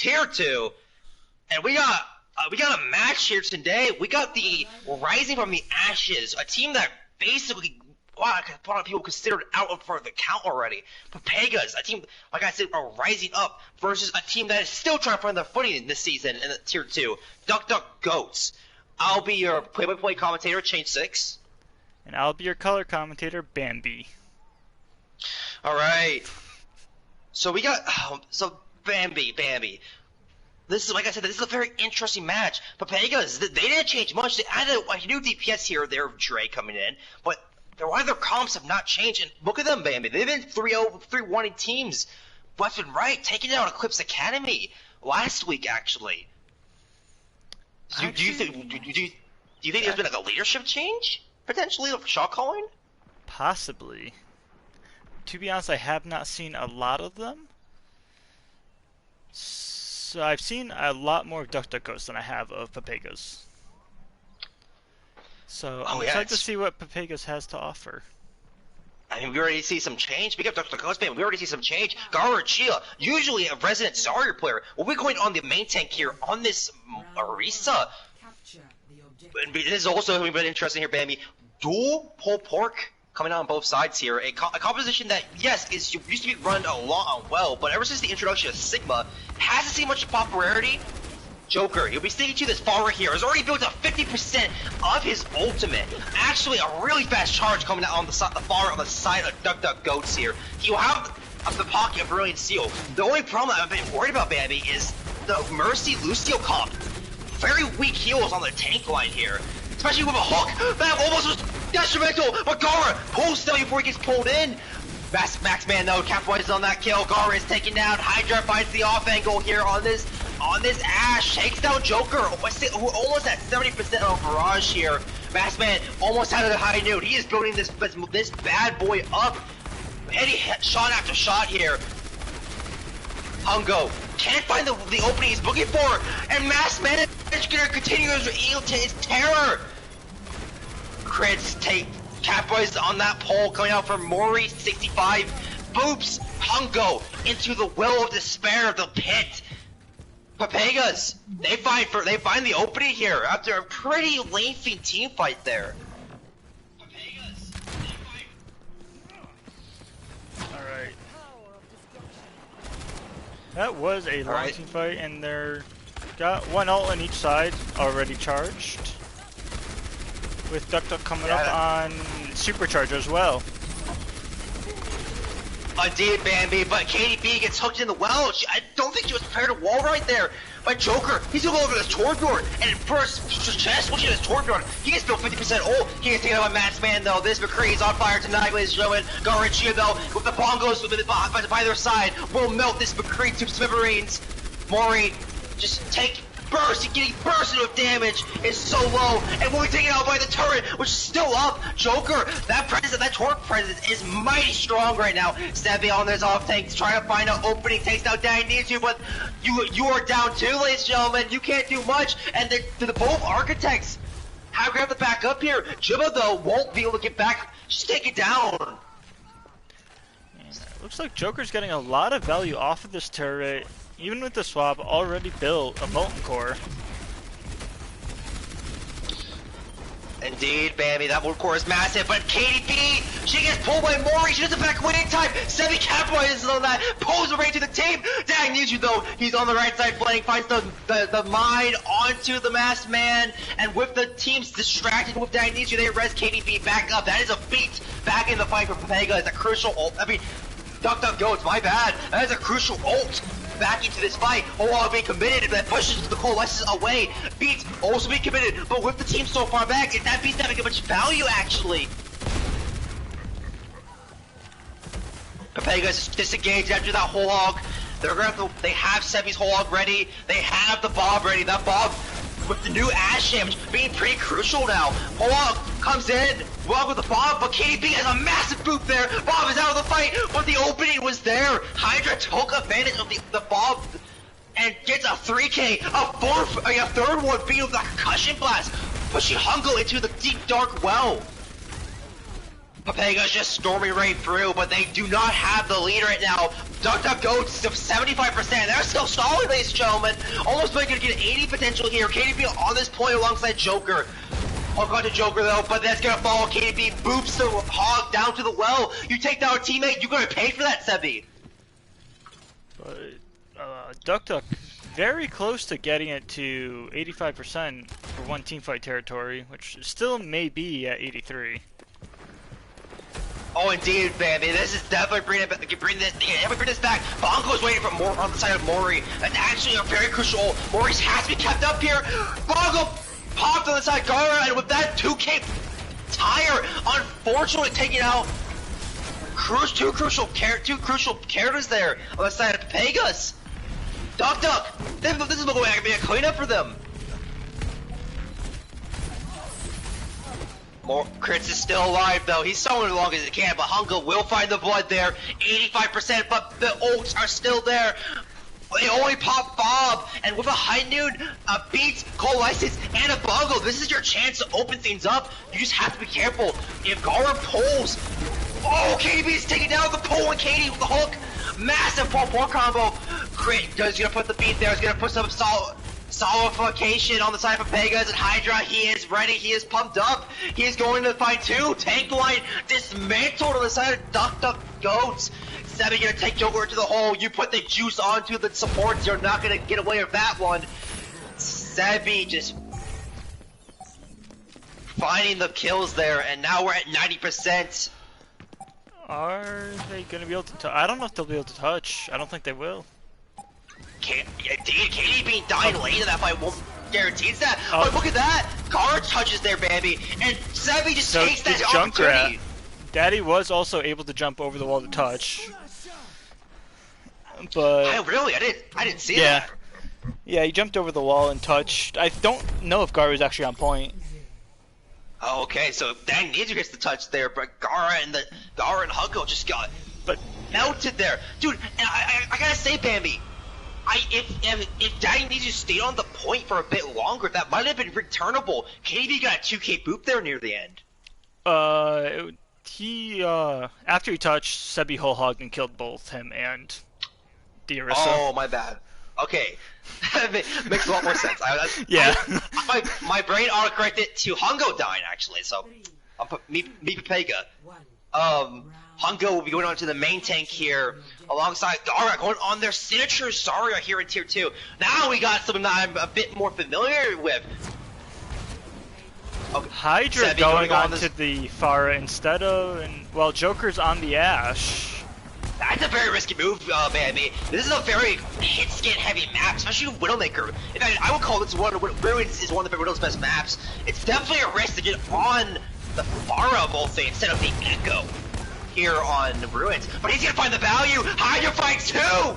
Tier 2, and we got a match here today. We got the Rising from the Ashes, a team that basically a lot of people considered out of for the count already. Pepegas, a team, like I said, are rising up versus a team that is still trying to find their footing this season in the Tier 2. Duck Duck Goats. I'll be your play-by-play commentator, Change 6. And I'll be your color commentator, Bambi. Alright. So we got, Bambi. This is, like I said, this is a very interesting match. Pepegas, they didn't change much. They added a new DPS here or there of Dre coming in, but their comps have not changed. And look at them, Bambi. They've been 3-0, 3-1 teams left and right, taking down Eclipse Academy last week, actually. Do you think there's been like a leadership change potentially of shot calling? Possibly. To be honest, I have not seen a lot of them. So I've seen a lot more of Duck Duck Ghost than I have of Pepegas. So I'm excited to see what Pepegas has to offer. I mean, we already see some change. We got Duck Duck Ghost, man. We already see some change. Garachia, usually a resident Zarya player. Well, we're going on the main tank here on this Arisa. And this is also going to be interesting here, Bambi. Dual pulled pork coming out on both sides here. A composition that, yes, used to be run a lot well, but ever since the introduction of Sigma, hasn't seen much popularity. Joker, he'll be sticking to this far right here. Has already built up 50% of his ultimate. Actually, a really fast charge coming out on the far on the side of Duck Duck Goats here. He'll have the pocket of Brilliant Seal. The only problem I've been worried about, Bambi, is the Mercy Lucio comp. Very weak heals on the tank line here, especially with a hook. That almost was detrimental, but Gara pulls still before he gets pulled in. Max Man though capitalizes on that kill. Gara is taken down. Hydra finds the off angle here on this Ash. Takes down Joker, who almost at 70% of barrage here. Max Man almost had a high note. He is building this bad boy up. Hitting shot after shot here. Hungo can't find the opening he's looking for, and Max Man is gonna continue his terror. Crits take capitalized on that pole coming out from Mori 65. Boops Hungo into the well of despair of the pit. Pepegas, they find the opening here after a pretty lengthy team fight there. Alright. That was a long team fight, and they're got one ult on each side already charged. With Duck Duck coming up on Supercharger as well. Indeed, Bambi, but KDB gets hooked in the well. I don't think she was prepared to wall right there. But Joker, he's gonna go over this Torbjorn, and first, just looking at this Torbjorn, he gets built 50% ult. He gets taken out by Max Man though. This McCree is on fire tonight, ladies and gentlemen. Garachia though, with the bongos by their side, will melt this McCree to smithereens. Mori, just getting bursted with damage is so low, and we'll be taken out by the turret, which is still up. Joker, that torque presence is mighty strong right now. Stepping on this off tank, trying to find an opening, takes down Danny needs you, but you are down too, ladies and gentlemen. You can't do much, and the both architects have to back up here. Jibba though won't be able to get back. Just take it down. Looks like Joker's getting a lot of value off of this turret. Even with the swap already built a Molten Core. Indeed, Bambi, that Molten Core is massive, but KDB, she gets pulled by Mori, she doesn't back away in time. Sevi capitalizes on that, pulls her right to the team. Dang needs you though, he's on the right side flank, finds the mine onto the masked man, and with the teams distracted with Dang needs you, they res KDB back up. That is a beat back in the fight for Pepega. It's a crucial ult. I mean, Duck Duck Goats, my bad. That is a crucial ult back into this fight. OwO being committed, that pushes the coalesces away. Beats also being committed, but with the team so far back, that Beat's not making much value actually. Pepegas disengaged after that whole hog. They have Sevi's whole hog ready. They have the Bob ready. That Bob with the new Ash damage being pretty crucial now. Hog comes in, well with the Bob, but KDB has a massive boot there. Bob is out of the fight, but the opening was there. Hydra took advantage of the Bob and gets a 3K, a third one beat with the concussion blast, pushing Hungo into the deep dark well. Pepega's just storming right through, but they do not have the lead right now. DuckDuckGo to 75%. They're still solid, ladies and gentlemen. Almost going to get 80 potential here. KDB on this point alongside Joker. Hook onto Joker though, but that's gonna fall. KDB boops the hog down to the well. You take down a teammate, you're gonna pay for that, Sebi. But DuckDuck very close to getting it to 85% for one teamfight territory, which still may be at 83. Oh, indeed, baby. This is definitely bring this back. Bongo's waiting for more on the side of Mori. That's actually a very crucial. Mori has to be kept up here. Bongo popped on the side, Gara, and with that 2K tire, unfortunately taking out two crucial characters there on the side of Pepegas. DuckDuck, this is going to be a cleanup for them. Crits is still alive though. He's summoned as long as he can, but Hunga will find the blood there. 85%, but the ults are still there. They only pop Bob, and with a high noon, a beat, Coalescence, and a Bongo, this is your chance to open things up. You just have to be careful. If Gara pulls, oh, KDB's taking down the pull and Katie with the hook. Massive 4-4 combo. Crit, he's gonna put the beat there. He's gonna put some solidification on the side of Pepegas and Hydra. He is ready. He is pumped up. He is going to fight two. Tank line dismantled on the side of DuckDuckGoats. Sebi gonna take Joker to the hole. You put the juice onto the supports. You're not gonna get away with that one. Sebi just finding the kills there, and now we're at 90%. Are they gonna be able to? I don't know if they'll be able to touch. I don't think they will. Katie being dying late in that fight won't guarantees that. But look at that! Gara touches there, baby, and Sebi just takes that opportunity. Daddy was also able to jump over the wall to touch. But I didn't see that. Yeah, he jumped over the wall and touched. I don't know if Gara was actually on point. Oh, okay, so Dang Ninja gets the touch there, but Gara and Hungo just got melted there, dude. And I gotta say, Bambi, if Dang Ninja stayed on the point for a bit longer, that might have been returnable. KD got a 2K boop there near the end. After he touched, Sebi whole hogged and killed both him and Diarissa. Oh, my bad. Okay, makes a lot more sense. My brain auto-corrected to Hungo dying, actually, so I'll put me Pepega. Hungo will be going on to the main tank here, alongside Gara going on their signature Zarya here in Tier 2. Now we got something that I'm a bit more familiar with. Okay. Hydra going on to the Pharah instead of, well, Joker's on the Ashe. That's a very risky move, man. This is a very hit-scan heavy map, especially Widowmaker. In fact, I would call this one of Ruins is one of the Widow's best maps. It's definitely a risk to get on the Pharah Volthe instead of the Echo here on Ruins. But he's gonna find the value. Hydra fights too.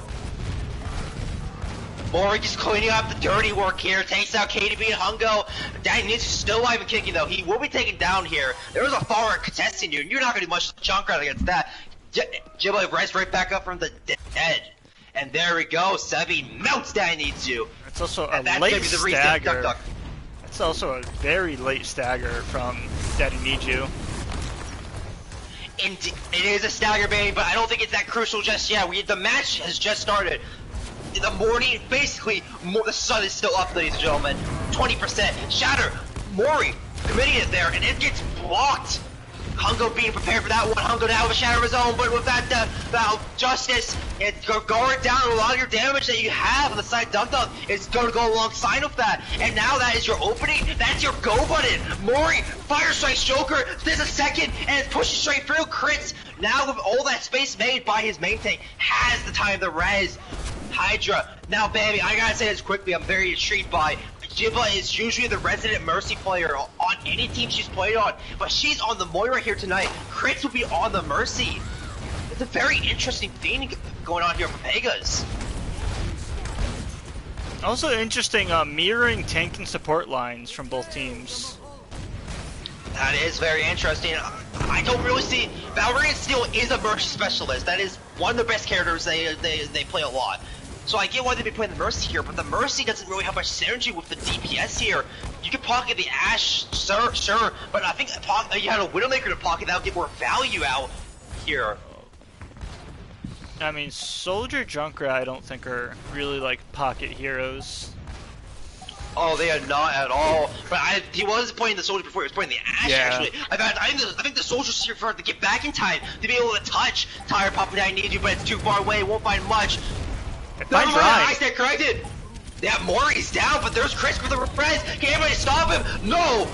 Mori just cleaning up the dirty work here, takes out KDB and Hungo. Dang Ninja's still alive and kicking though. He will be taken down here. There was a Pharah contesting you, and you're not gonna do much junk out against that. Jibba res right back up from the dead. And there we go, Sebi melts Dang Ninja. It's also a late stagger. It's also a very late stagger from Daddy Niju. It is a stagger, baby, but I don't think it's that crucial just yet. The match has just started. In the morning, basically, the sun is still up, ladies and gentlemen. 20%. Shatter, Mori committing it there, and it gets blocked. Hungo being prepared for that one. Hungo now with a shatter of his own, but with that justice, it's going down a lot of your damage that you have on the side. DuckDuck is going to go alongside of that, and now that is your opening. That's your go button. Mori fire strikes Joker. There's a second, and it's pushing straight through. Crits now with all that space made by his main tank has the time to res. Hydra. Now, baby, I gotta say this quickly. I'm very intrigued by. Jibba is usually the resident Mercy player on any team she's played on, but she's on the Moira here tonight. Crits will be on the Mercy. It's a very interesting thing going on here for Pepegas. Also interesting, mirroring tank and support lines from both teams. That is very interesting. I don't really see... Valkyrie Steel is a Mercy specialist. That is one of the best characters they play a lot. So I get why they'd be playing the Mercy here, but the Mercy doesn't really have much synergy with the DPS here. You can pocket the Ashe, sure, but I think you had a Widowmaker to pocket, that would get more value out here. I mean, Soldier Junkrat I don't think are really like pocket heroes. Oh, they are not at all. But he was playing the Soldier before, he was playing the Ashe, actually. I think the Soldier's here for to get back in time, to be able to touch Tire Papa, I need you, but it's too far away, won't find much. Never mind, I stand corrected. Yeah, Mori's down, but there's Chris with the friends. Can anybody stop him? No!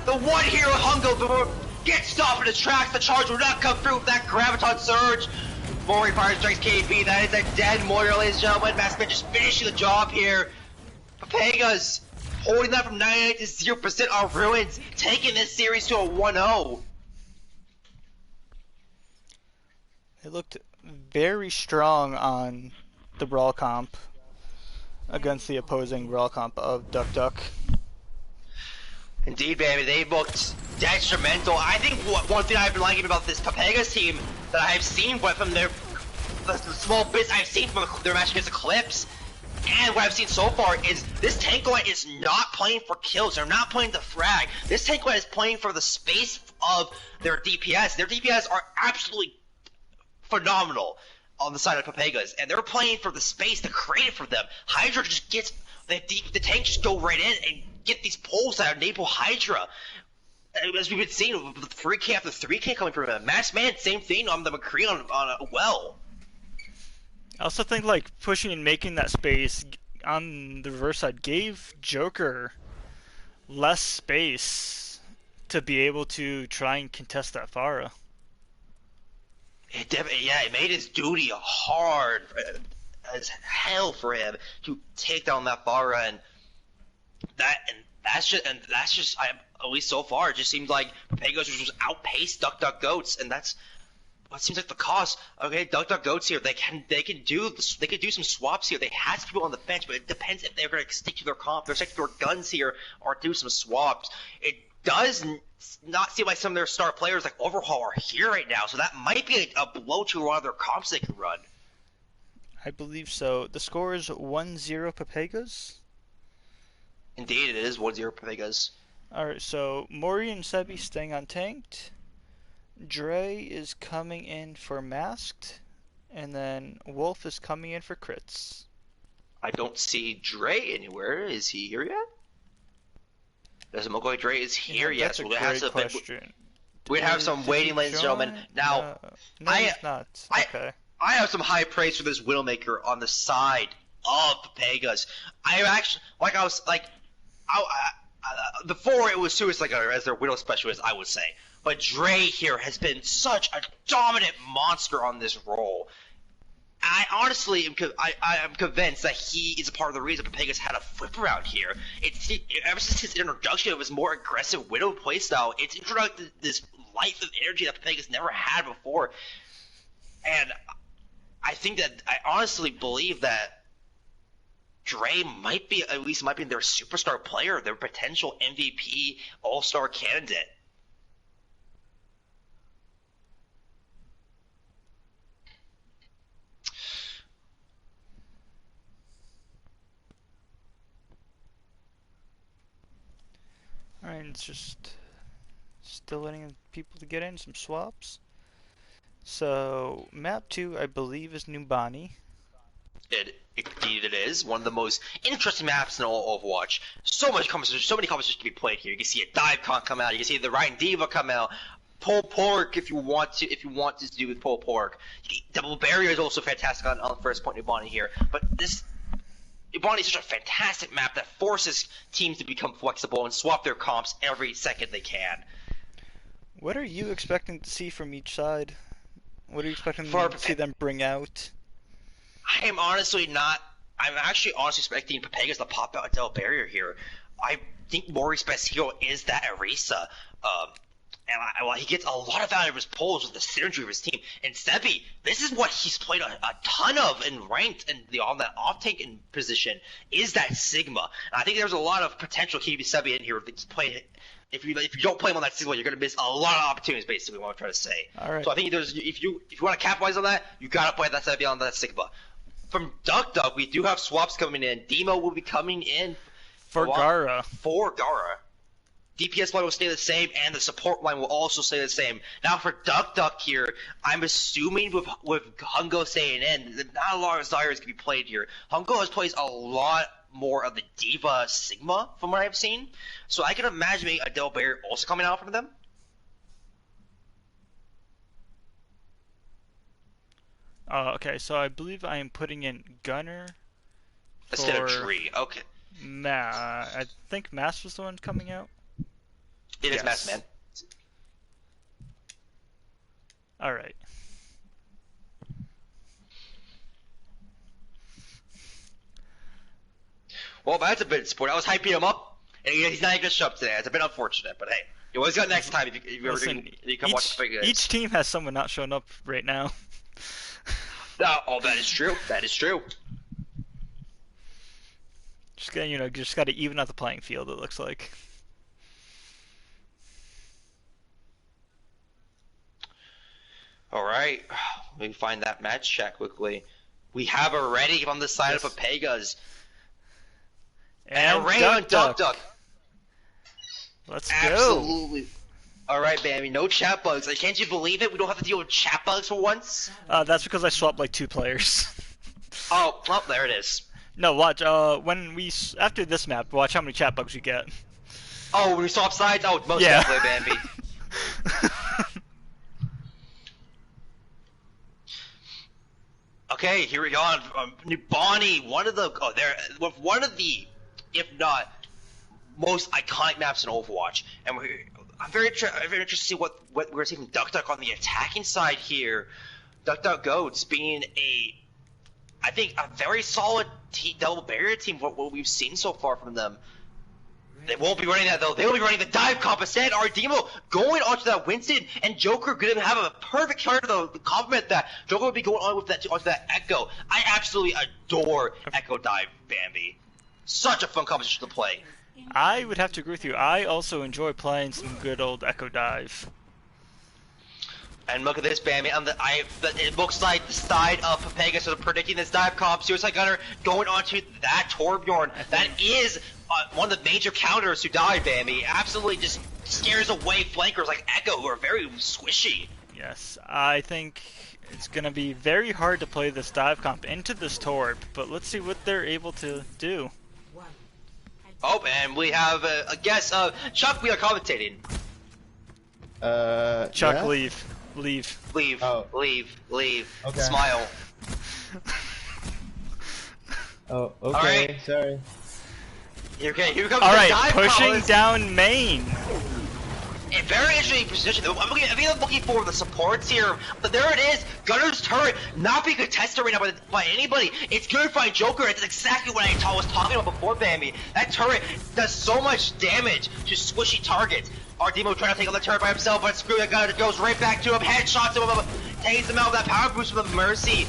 The one hero Hungo gets stopped in his tracks. The charge will not come through with that Graviton Surge. Mori fire strikes KB. That is a dead Mori, ladies and gentlemen. Massman just finishing the job here. Pepegas holding that from 98 to 0% on Ruins, taking this series to a 1-0. They looked very strong on the Brawl comp against the opposing Brawl comp of Duck Duck. Indeed, baby, they looked detrimental. I think one thing I've been liking about this Pepegas team that I've seen from the small bits I've seen from their match against Eclipse, and what I've seen so far is this Tank Line is not playing for kills. They're not playing the frag. This Tank Line is playing for the space of their DPS. Their DPS are absolutely phenomenal on the side of Pepegas, and they're playing for the space to create it for them. Hydra just gets the tank just go right in and get these pulls out of enable Hydra. As we've been seeing with the 3K after 3K coming from him. Massman, same thing on the McCree on OwO. I also think like pushing and making that space on the reverse side gave Joker less space to be able to try and contest that Pharah. It made his duty hard as hell for him to take down that Pharah, and that's just at least so far it just seems like Pepegas just outpaced Duck Duck Goats, and that's what seems like the cause. Okay, Duck Duck Goats here, they can do some swaps here. They have people on the bench, but it depends if they're going to stick to their comp, they're sticking to their guns here, or do some swaps. It does not seem like some of their star players like Overhaul are here right now, so that might be a blow to one of their comps they can run. I believe so. The score is 1-0 Pepegas. Indeed, it is 1-0 Pepegas. Alright, so Mori and Sebi staying untanked. Dre is coming in for Masked. And then Wolf is coming in for crits. I don't see Dre anywhere. Is he here yet? Doesn't look like Dre is here yet. That's a great question. We'd have some waiting, ladies and gentlemen. Now, no, he's not. Okay. I have some high praise for this Widowmaker on the side of Pepegas. I actually, before it was Suicide Gunner as their Widow specialist, I would say. But Dre here has been such a dominant monster on this role. I honestly am convinced that he is a part of the reason Pepegas had a flip around here. Ever since his introduction of his more aggressive Widow playstyle, it's introduced this life of energy that Pepegas never had before. And I honestly believe that Dre might be their superstar player, their potential MVP all-star candidate. Alright, it's just still letting people to get in, some swaps. So, map 2, I believe, is Numbani. Indeed it is. One of the most interesting maps in all of Overwatch. So many conversations to be played here. You can see a Dive Con come out, you can see the Ryan Diva come out, Pull Pork if you want to do with Pull Pork. Double Barrier is also fantastic on the first point Numbani here. But this Numbani is such a fantastic map that forces teams to become flexible and swap their comps every second they can. What are you expecting to see from each side? What are you expecting to see them bring out? I'm actually honestly expecting Pepegas to pop out a Double Barrier here. I think Mori's best hero is that Orisa. And he gets a lot of value of his pulls with the synergy of his team. And Sebi, this is what he's played a ton of in ranked and on that off-tank position, is that Sigma. And I think there's a lot of potential keeping Sebi in here if you don't play him on that Sigma, you're going to miss a lot of opportunities, basically, what I'm trying to say. All right. So I think if you want to capitalize on that, you got to play that Sebi on that Sigma. from Duck Duck, we do have swaps coming in. Demo will be coming in For Gara. For Gara. DPS line will stay the same, and the support line will also stay the same. Now for Duck Duck here, I'm assuming with Hungo staying in, that not a lot of Zyres can be played here. Hungo has plays a lot more of the Diva Sigma from what I've seen, so I can imagine maybe a Del Barrier also coming out from them. Okay, so I believe I am putting in Gunner Instead of Tree, okay. I think Mass was the one coming out. It is Mass Man. Alright. Well, that's a bit of support. I was hyping him up, and he's not even going to show up today. It's a bit unfortunate, but hey. You always got next time if you ever come watch the Pepegas. Each team has someone not showing up right now. Oh, that is true. That is true. Just got to even out the playing field. It looks like. All right, let me find that match chat quickly. We have already on the side of Pepegas. And Ray on Duck Duck. Let's Absolutely. Go. All right, Bambi. No chat bugs. Like, can't you believe it? We don't have to deal with chat bugs for once. That's because I swapped like 2 players. Oh, well, there it is. No, watch. After this map, watch how many chat bugs we get. Oh, when we swap sides. Oh, most definitely, Bambi. Okay, here we go. Bonnie, one of the if not most iconic maps in Overwatch, and I'm very interested to see what we're going to see from Duck Duck on the attacking side here. Duck Duck Goats being I think a very solid double barrier team. What we've seen so far from them. They won't be running that though. They will be running the dive comp instead. Our Demo going onto that Winston, and Joker gonna have a perfect character to complement that. Joker will be going on with that onto that Echo. I absolutely adore Echo Dive, Bambi. Such a fun composition to play. I would have to agree with you. I also enjoy playing some good old Echo Dive. And look at this, Bambi. It looks like the side of Pepegas are predicting this dive comp. Suicide Gunner going onto that Torbjorn. That is one of the major counters to dive, Bambi. Absolutely just scares away flankers like Echo, who are very squishy. Yes, I think it's going to be very hard to play this dive comp into this Torb, but let's see what they're able to do. Oh, and we have a guest. Chuck, we are commentating. Chuck, yeah? Leave. Oh. Leave. Okay. Smile. Oh, okay. Right. Sorry. Okay, here comes All the right, dive pushing down main. A very interesting position. I'm looking for the supports here, but there it is. Gunner's turret not being contested right now by anybody. It's good to find Joker. It's exactly what I was talking about before, Bambi. That turret does so much damage to squishy targets. Our Demo trying to take on the turret by himself, but screw that Gunner goes right back to him, headshots him, takes him out with that power boost with Mercy.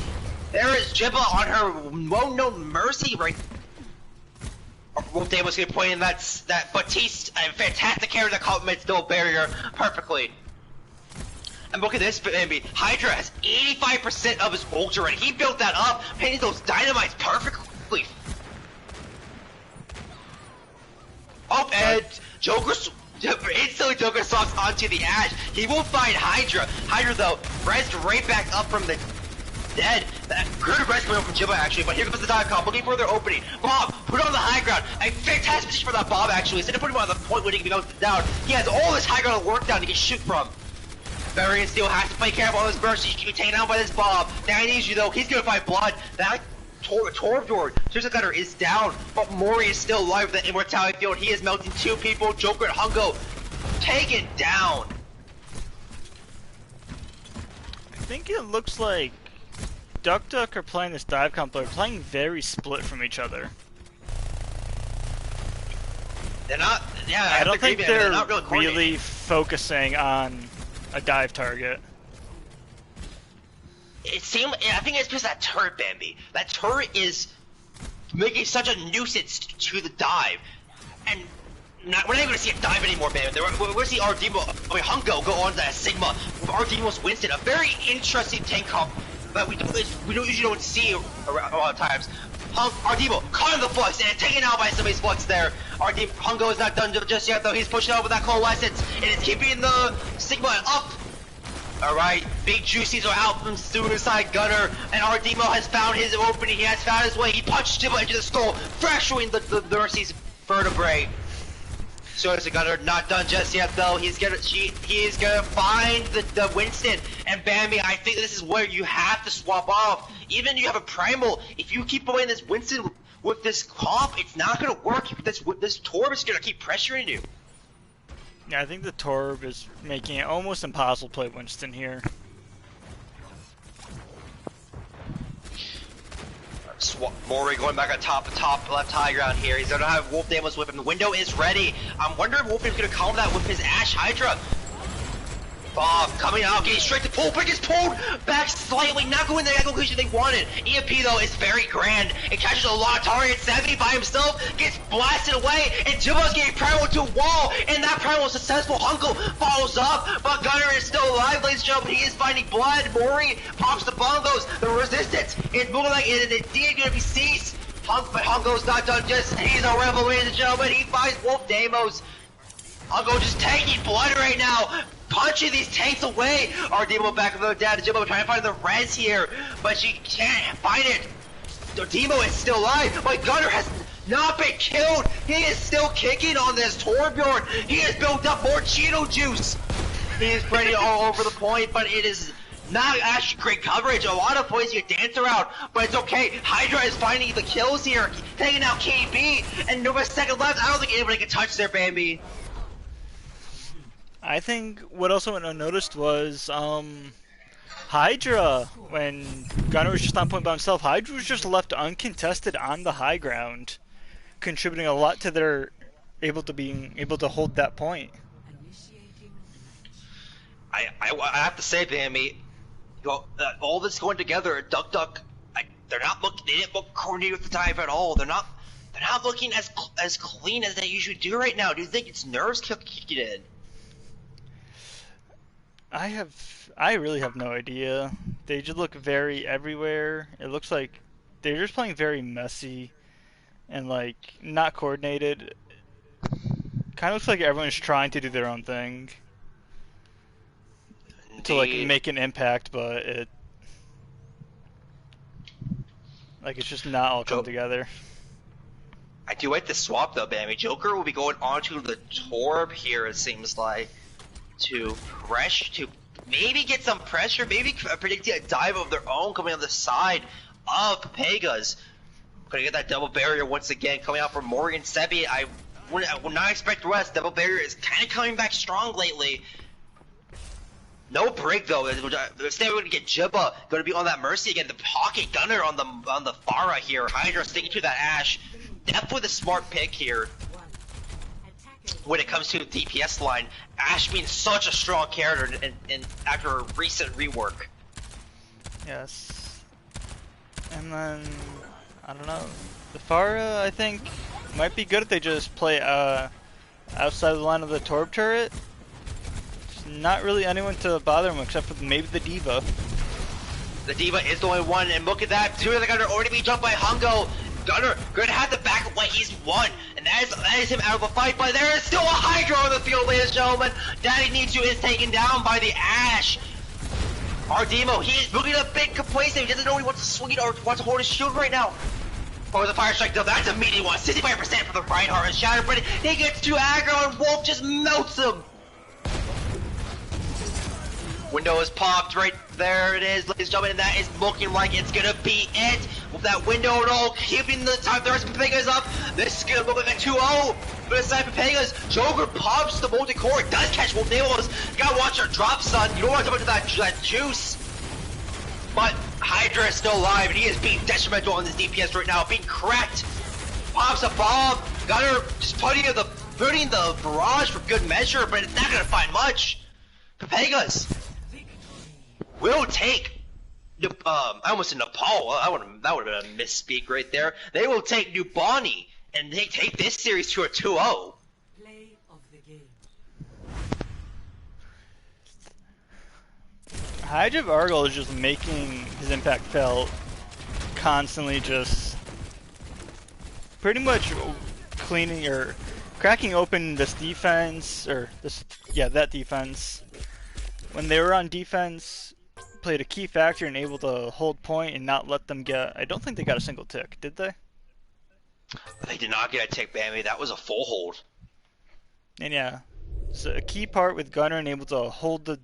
There is Jibba on her well-known Mercy right. Wolf Damon's gonna point in that Batiste, a fantastic character that complements Double Barrier perfectly. And look at this, Bambi. Hydra has 85% of his ult already. He built that up, painting those dynamites perfectly. Oh, and instantly Joker socks onto the Ash. He will find Hydra. Hydra, though, rezzed right back up from the dead. Good rest coming up from Jibba, actually, but here comes the dive comp, looking for their opening. Bob, put on the high ground. A fantastic position for that Bob, actually. Instead of putting him on the point when he can go down, he has all this high ground to work down he can shoot from. Varian still has to play careful on his burst. He can be taken out by this Bob. Now he needs you, though. He's gonna find blood. That Torbjorn, Suicide Gunner is down, but Mori is still alive with the Immortality Field. He is melting 2 people. Joker and Hungo taken down. I think it looks like Duck Duck are playing this dive comp, but they're playing very split from each other. They're not, yeah, I don't think they're not really focusing on a dive target. I think it's because that turret, Bambi. That turret is making such a nuisance to the dive. And we're not even going to see a dive anymore, Bambi. We're going to see Hungo go on to that Sigma with Demo's Winston. A very interesting tank comp. but we don't usually see a lot of times. Ardemo caught in the flux and taken out by somebody's flux there. Hungo is not done just yet though. He's pushing out with that coalescence and is keeping the Sigma up. Alright, big juicies are out from Suicide Gunner, and Ardemo has found his opening. He has found his way. He punched Jibba into the skull, fracturing the Mercy's vertebrae. Suicide Gunner not done just yet though. He is gonna find the Winston and Bambi. I think this is where you have to swap off. Even if you have a primal, if you keep playing this Winston with this comp, it's not gonna work. This Torb is gonna keep pressuring you. Yeah, I think the Torb is making it almost impossible to play Winston here. Mori going back on top left high ground here. He's gonna have Wolf Damos with him. The window is ready. I'm wondering if Wolf is gonna counter that with his Ash Hydra. Bob coming out, getting straight to pull, but gets pulled back slightly, not going the conclusion they wanted. EMP though is very grand. It catches a lot of targets. 70 by himself gets blasted away, and Jibba's getting primal to a wall, and that primal is successful. Hunko follows up, but Gunner is still alive, ladies and gentlemen. He is finding blood. Mori pops the bongos. The resistance is moving like it is indeed going to be seized. But Hunko's not done just. He's a rebel, ladies and gentlemen. He finds Wolf Damos. Hunko just taking blood right now, punching these tanks away. Ardemo back with the down to Jimbo trying to find the res here, but she can't find it. Demo is still alive, but Gunner has not been killed. He is still kicking on this Torbjorn. He has built up more Cheeto juice. He is spreading all over the point, but it is not actually great coverage. A lot of points you dance around, but it's okay. Hydra is finding the kills here, taking out KB, and no second left. I don't think anybody can touch their Bambi. I think what also went unnoticed was Hydra, when Gunner was just on point by himself, Hydra was just left uncontested on the high ground, contributing a lot to their being able to hold that point. I have to say, Bambi, all this going together, Duck, they didn't look coordinated with the dive at all. They're not looking as clean as they usually do right now. Do you think it's nerves kicking in? I really have no idea. They just look very everywhere. It looks like they're just playing very messy and like not coordinated. Kind of looks like everyone's trying to do their own thing to like make an impact, but it's just not all come together. I do like the swap though, Bambi. Joker will be going onto the Torb here, it seems like, to maybe get some pressure, maybe predicting a dive of their own coming on the side of Pepegas. Gonna get that double barrier once again coming out from Morgan Sebi. I would not expect rest. Double barrier is kind of coming back strong lately. No break though. Instead we're gonna get Jibba. Gonna be on that Mercy again. The pocket Gunner on the Pharah here. Hydra sticking to that Ash. Definitely the smart pick here when it comes to the DPS line. Ash being such a strong character and after a recent rework. Yes. And then I don't know. The Pharah I think might be good if they just play outside the line of the Torb turret. There's not really anyone to bother them except for maybe the D.Va. The D.Va is the only one, and look at that. Two of the Gunner already being jumped by Hungo. Gunner gonna have to back away. He's won, and that is him out of the fight. But there is still a Hydra on the field, ladies and gentlemen. Daddy Needs You is taken down by the Ash. Ardemo, he is looking a bit complacent. He doesn't know he wants to swing it or wants to hold his shield right now. Oh, the fire strike though, that's a meaty one. 65% for the Reinhardt and Shatter, but he gets too aggro and Wolf just melts him. Window is popped right there. It is, ladies and gentlemen, and that is looking like it's gonna be it. With that window and all, keeping the time. The rest of Pepegas up. This is gonna look like a 2-0. But aside Pepegas, Joker pops the multi-core. It does catch Wolf Nails. You gotta watch your drop, son. You don't want to touch that juice. But Hydra is still alive, and he is being detrimental on this DPS right now. Being cracked. Pops a bomb. Gunner just putting the barrage for good measure, but it's not gonna find much. Pepegas will take. I almost said Nepal. That would have been a misspeak right there. They will take Nubani, and they take this series to a 2-0. I Hydra of Argyle is just making his impact felt, constantly just pretty much cleaning or cracking open this defense, or this, yeah, that defense. When they were on defense, played a key factor and able to hold point and not let them get, I don't think they got a single tick, did they? They did not get a tick, Bambi. That was a full hold. And yeah, so a key part with Gunner and able to hold the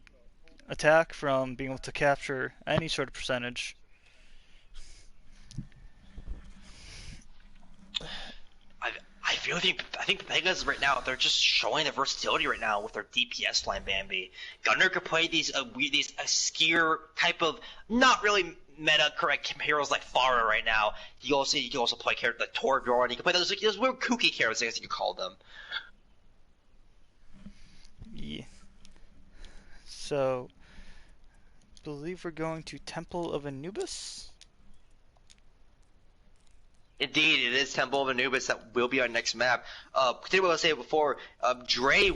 attack from being able to capture any sort of percentage. I think Pepegas right now, they're just showing their versatility right now with their DPS line, Bambi. Gunner could play these skier type of not really meta correct heroes like Pharah right now. He can also play characters like Torbjorn. He can play those weird kooky characters, I guess you could call them. Yeah. So, believe we're going to Temple of Anubis. Indeed, it is Temple of Anubis that will be our next map. Continue what I was saying before. Dre's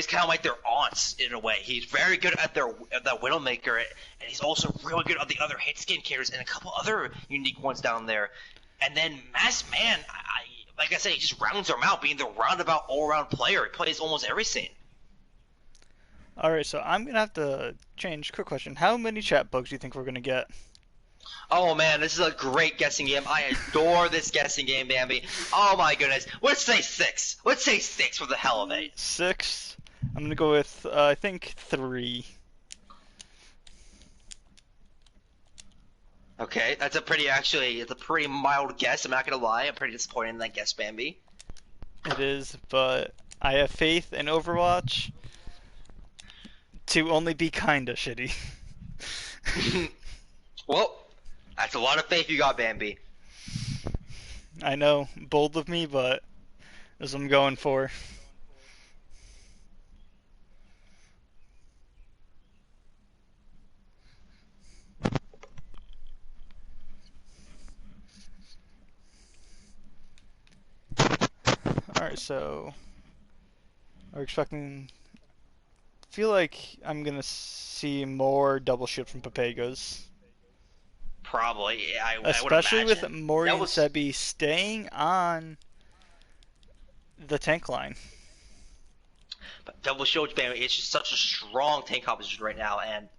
kind of like their aunts in a way. He's very good at that Widowmaker, and he's also really good at the other hit skin characters and a couple other unique ones down there. And then Masked Man, like I said, he just rounds them out, being the roundabout all-around player. He plays almost every scene. Alright, so I'm going to have to change. Quick question. How many chat bugs do you think we're going to get? Oh man, this is a great guessing game. I adore this guessing game, Bambi. Oh my goodness. Let's say 6. Let's say 6 for the hell of it. 6. I'm going to go with, I think, 3. Okay, it's a pretty mild guess. I'm not gonna lie. I'm pretty disappointed in that guess, Bambi. It is, but I have faith in Overwatch to only be kinda shitty. Well, that's a lot of faith you got, Bambi. I know, bold of me, but that's what I'm going for. Alright, so we're expecting, feel like I'm gonna see more double shift from Pepegas. Probably, I would Especially with imagine. Mori and was- Sebi staying on the tank line. But Double Shield, Bambi, it's just such a strong tank composition right now, and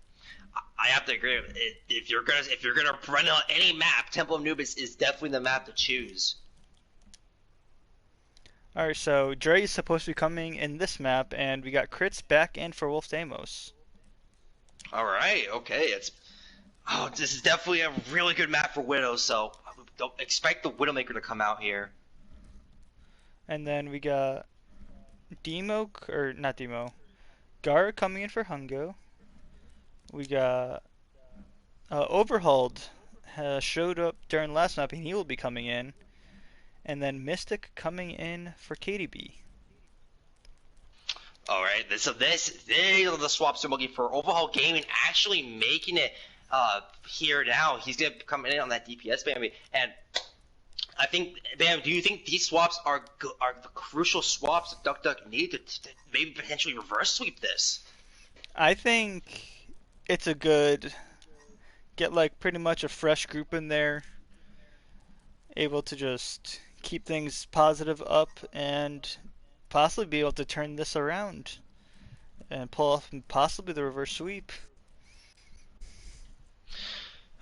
I have to agree with it. If you're gonna run on any map, Temple of Anubis is definitely the map to choose. Alright, so Dre is supposed to be coming in this map, and we got crits back in for Wolf Deimos. Alright, okay, this is definitely a really good map for Widow, so don't expect the Widowmaker to come out here. And then we got Demo, or not Demo, Gar coming in for Hungo. We got Overhauled showed up during last map, and he will be coming in. And then Mystic coming in for KDB. Alright, these are the swaps I'm looking for. Overhaul Gaming actually making it here now. He's gonna come in on that DPS, Bambi. And I think, Bam, do you think these swaps are the crucial swaps that Duck Duck need to maybe potentially reverse sweep this? I think it's a good, get like pretty much a fresh group in there, able to just keep things positive up and possibly be able to turn this around and pull off possibly the reverse sweep.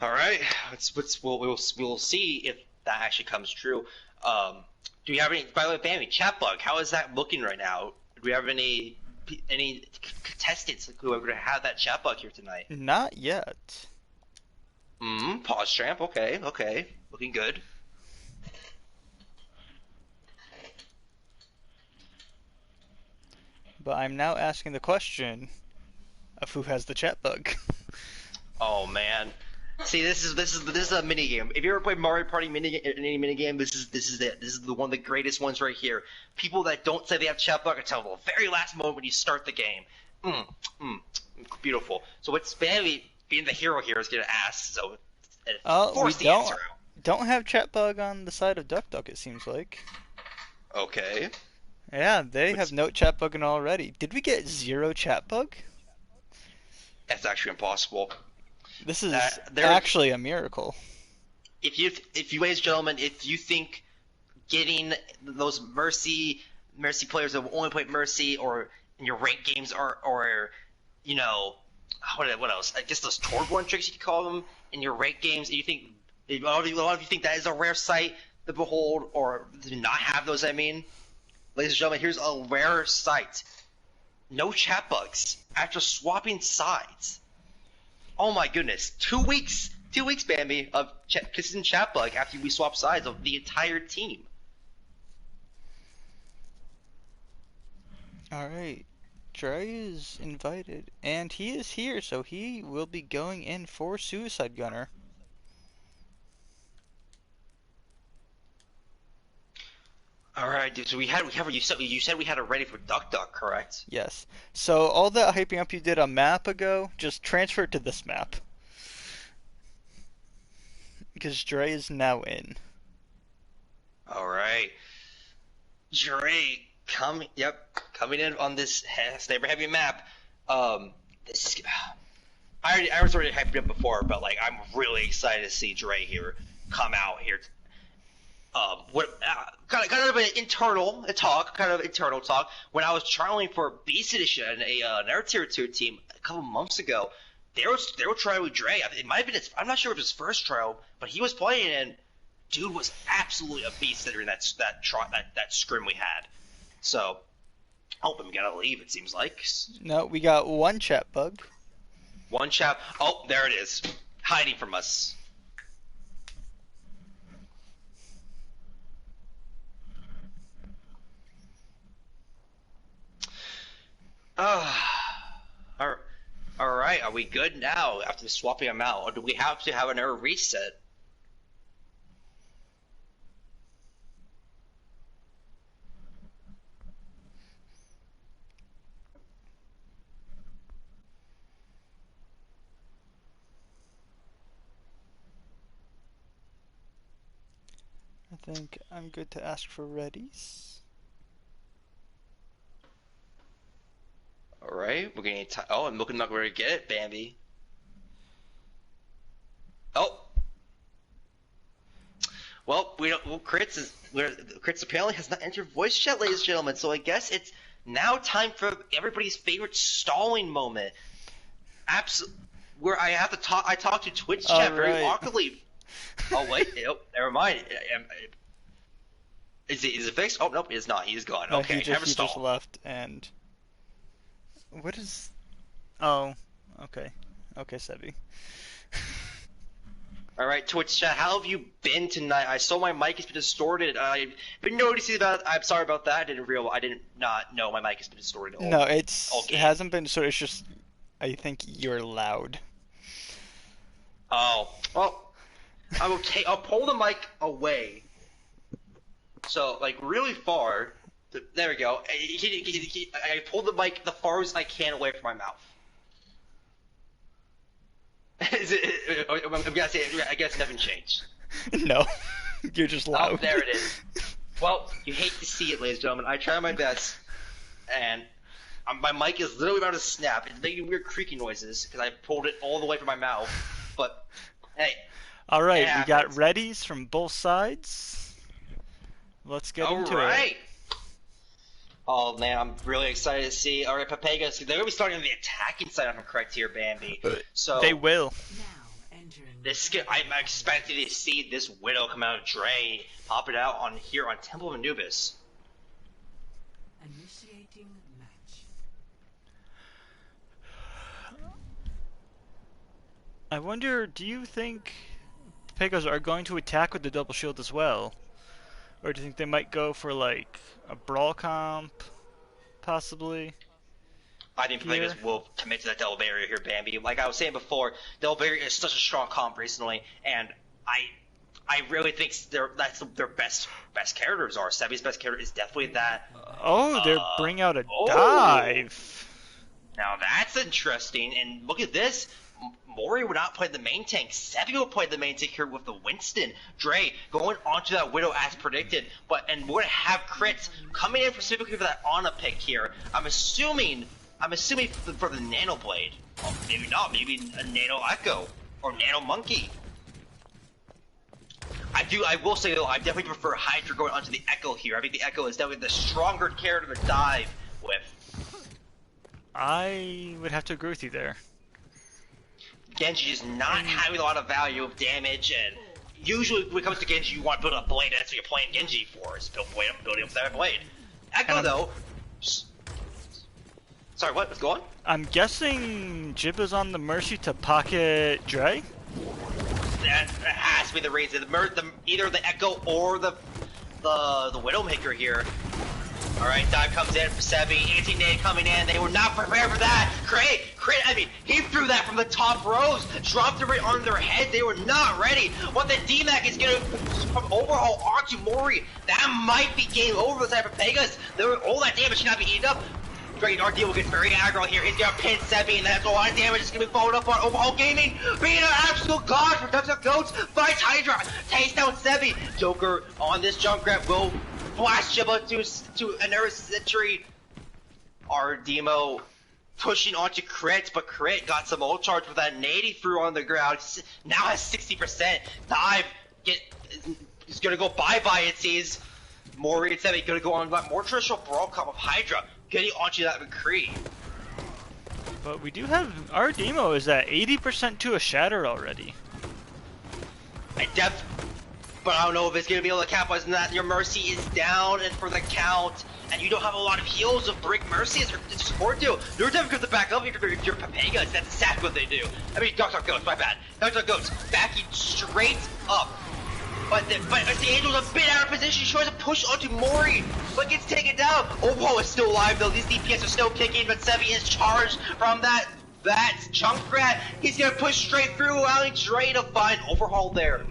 All right, we'll see if that actually comes true. Do we have any? By the way, Bambi, chat bug, how is that looking right now? Do we have any contestants who are going to have that chat bug here tonight? Not yet. Pause tramp. Okay, looking good. But I'm now asking the question of who has the chat bug. Oh man. See, this is a mini game. If you ever played Mario Party any mini game, this is it. This is the one of the greatest ones right here. People that don't say they have chat bug until the very last moment when you start the game. Beautiful. So what's Bambi being the hero here is gonna ask. So force the answer out. Don't have chat bug on the side of Duck Duck. It seems like. Okay. Yeah, they have no chat bugging already. Did we get 0 chat bug? That's actually impossible. This is there- actually a miracle. If you, ladies and gentlemen, if you think getting those Mercy players that will only play Mercy or in your ranked games or you know, what else? I guess those Torborn tricks you could call them in your ranked games. You think a lot of you think that is a rare sight to behold, or to not have those? I mean, ladies and gentlemen, here's a rare sight. No chat bugs after swapping sides. Oh my goodness, 2 weeks, Bambi, of consistent chat bug after we swap sides of the entire team. Alright, Dre is invited, and he is here, so he will be going in for Suicide Gunner. Alright, dude, so you said we had it ready for Duck Duck, correct? Yes. So all that hyping up you did a map ago, just transfer it to this map. Because Dre is now in. Alright. Dre, coming in on this Sniper Heavy map. This is, I was already hyped up before, but like I'm really excited to see Dre here come out here. Kind of an internal talk. When I was trialing for Beast Edition, another Tier 2 team a couple months ago, they were trying with Dre. It might have been I'm not sure if it was his first trial, but he was playing and dude was absolutely a beast during that scrim we had. So, hope I'm gonna leave. It seems like. No, we got one chat bug. One chat. Oh, there it is, hiding from us. Alright, are we good now after swapping them out, or do we have to have another reset? I think I'm good to ask for readies. Alright, we're getting oh, I'm looking like we're gonna get it, Bambi. Oh! Well, Crits apparently has not entered voice chat, ladies and gentlemen, so I guess it's now time for everybody's favorite stalling moment. Where I have to talk, I talk to Twitch chat very awkwardly. Oh wait, nope, never mind. Is it fixed? Oh nope, it's not. He's gone. No, okay, he just left, and what is? Oh, okay, Sebi. All right, Twitch chat, how have you been tonight? I saw my mic has been distorted. I've been noticing that. I'm sorry about that. I did not know my mic has been distorted. No, it hasn't been. So it's just, I think you're loud. Oh well. I'll pull the mic away. So, like, really far. There we go. I pulled the mic the farthest I can away from my mouth. I'm gonna say, I guess nothing changed. No. You're just loud. Oh, there it is. Well, you hate to see it, ladies and gentlemen. I try my best, and my mic is literally about to snap. It's making weird creaking noises, because I pulled it all the way from my mouth. But, hey. Alright, we got readies from both sides. Let's get into it. Alright! Oh man, I'm really excited to see. Alright, Pepegas, they're going to be starting on the attacking side, if I'm correct here, Bambi. So they will. I'm expecting to see this Widow come out of Dre, pop it out on here on Temple of Anubis. Initiating match. I wonder, do you think Pepegas are going to attack with the double shield as well? Or do you think they might go for like a brawl comp, possibly? I think Pepegas will commit to that double barrier here, Bambi. Like I was saying before, double barrier is such a strong comp recently, and I really think that's their best characters are. Sebi's best character is definitely that. Oh, they're bring out a dive. Now that's interesting, and look at this. Mori would not play the main tank. Sebi will play the main tank here with the Winston. Dre going onto that Widow as predicted, and we're gonna have crits coming in specifically for that Ana pick here. I'm assuming for the Nano Blade. Oh, maybe not. Maybe a Nano Echo or Nano Monkey. I will say though, I definitely prefer Hydra going onto the Echo here. I think the Echo is definitely the stronger character to dive with. I would have to agree with you there. Genji is not having a lot of value of damage, and usually when it comes to Genji, you want to build a blade. That's what you're playing Genji for, is building up that blade. Echo though. Sorry, what? What's going on? I'm guessing Jib is on the Mercy to pocket Dre? That has to be the reason. Either the Echo or the Widowmaker here. Alright, dive comes in for Sebi, anti-nade coming in, they were not prepared for that! Crit, I mean, he threw that from the top rows, dropped it right on their heads, they were not ready! What the DMAC is gonna from overhaul onto Mori, that might be game over for the type of Pepegas. All that damage should not be eaten up. Great, RD will get very aggro here. He's gonna pin Sebi, and that's a lot of damage. It's gonna be followed up on Overhaul Gaming. Being an absolute god for Ducks Goats. Fights Hydra. Takes down Sebi. Joker on this Junkrat will flash Jibba to an Earth Century. Our Demo pushing onto Crit, but Crit got some ult charge with that nade he threw on the ground. Now has 60%. Dive is gonna go bye-bye, it seems. Mori and Sebi gonna go on more traditional Brawl comp of Hydra. Getting onto that McCree. But we do have our demo is at 80% to a shatter already. But I don't know if it's gonna be able to capitalize on that. Your Mercy is down and for the count, and you don't have a lot of heals to break Mercy as your support do. You're definitely going to back up if you're Pepegas. That's exactly what they do. I mean, Dr. Goats, my bad. Dr. Goats backing straight up. But as the Angel's a bit out of position, she tries to push onto Mori, but gets taken down. OwO is still alive though, these DPS are still kicking, but Sebi is charged from that Junkrat. He's gonna push straight through, allowing Dre to find Overhaul there.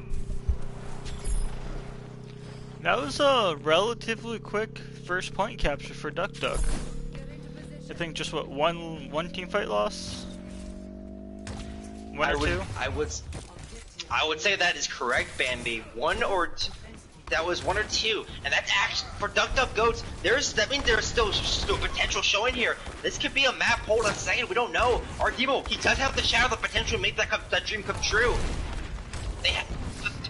That was a relatively quick first point capture for Duck. I think just what, one team fight loss? One or two? I would say that is correct, Bambi. That was one or two, and that's actually for Duck Goats. That means there's still potential showing here. This could be a map hold on second. We don't know. Our Demo, he does have the shadow, the potential to make that dream come true.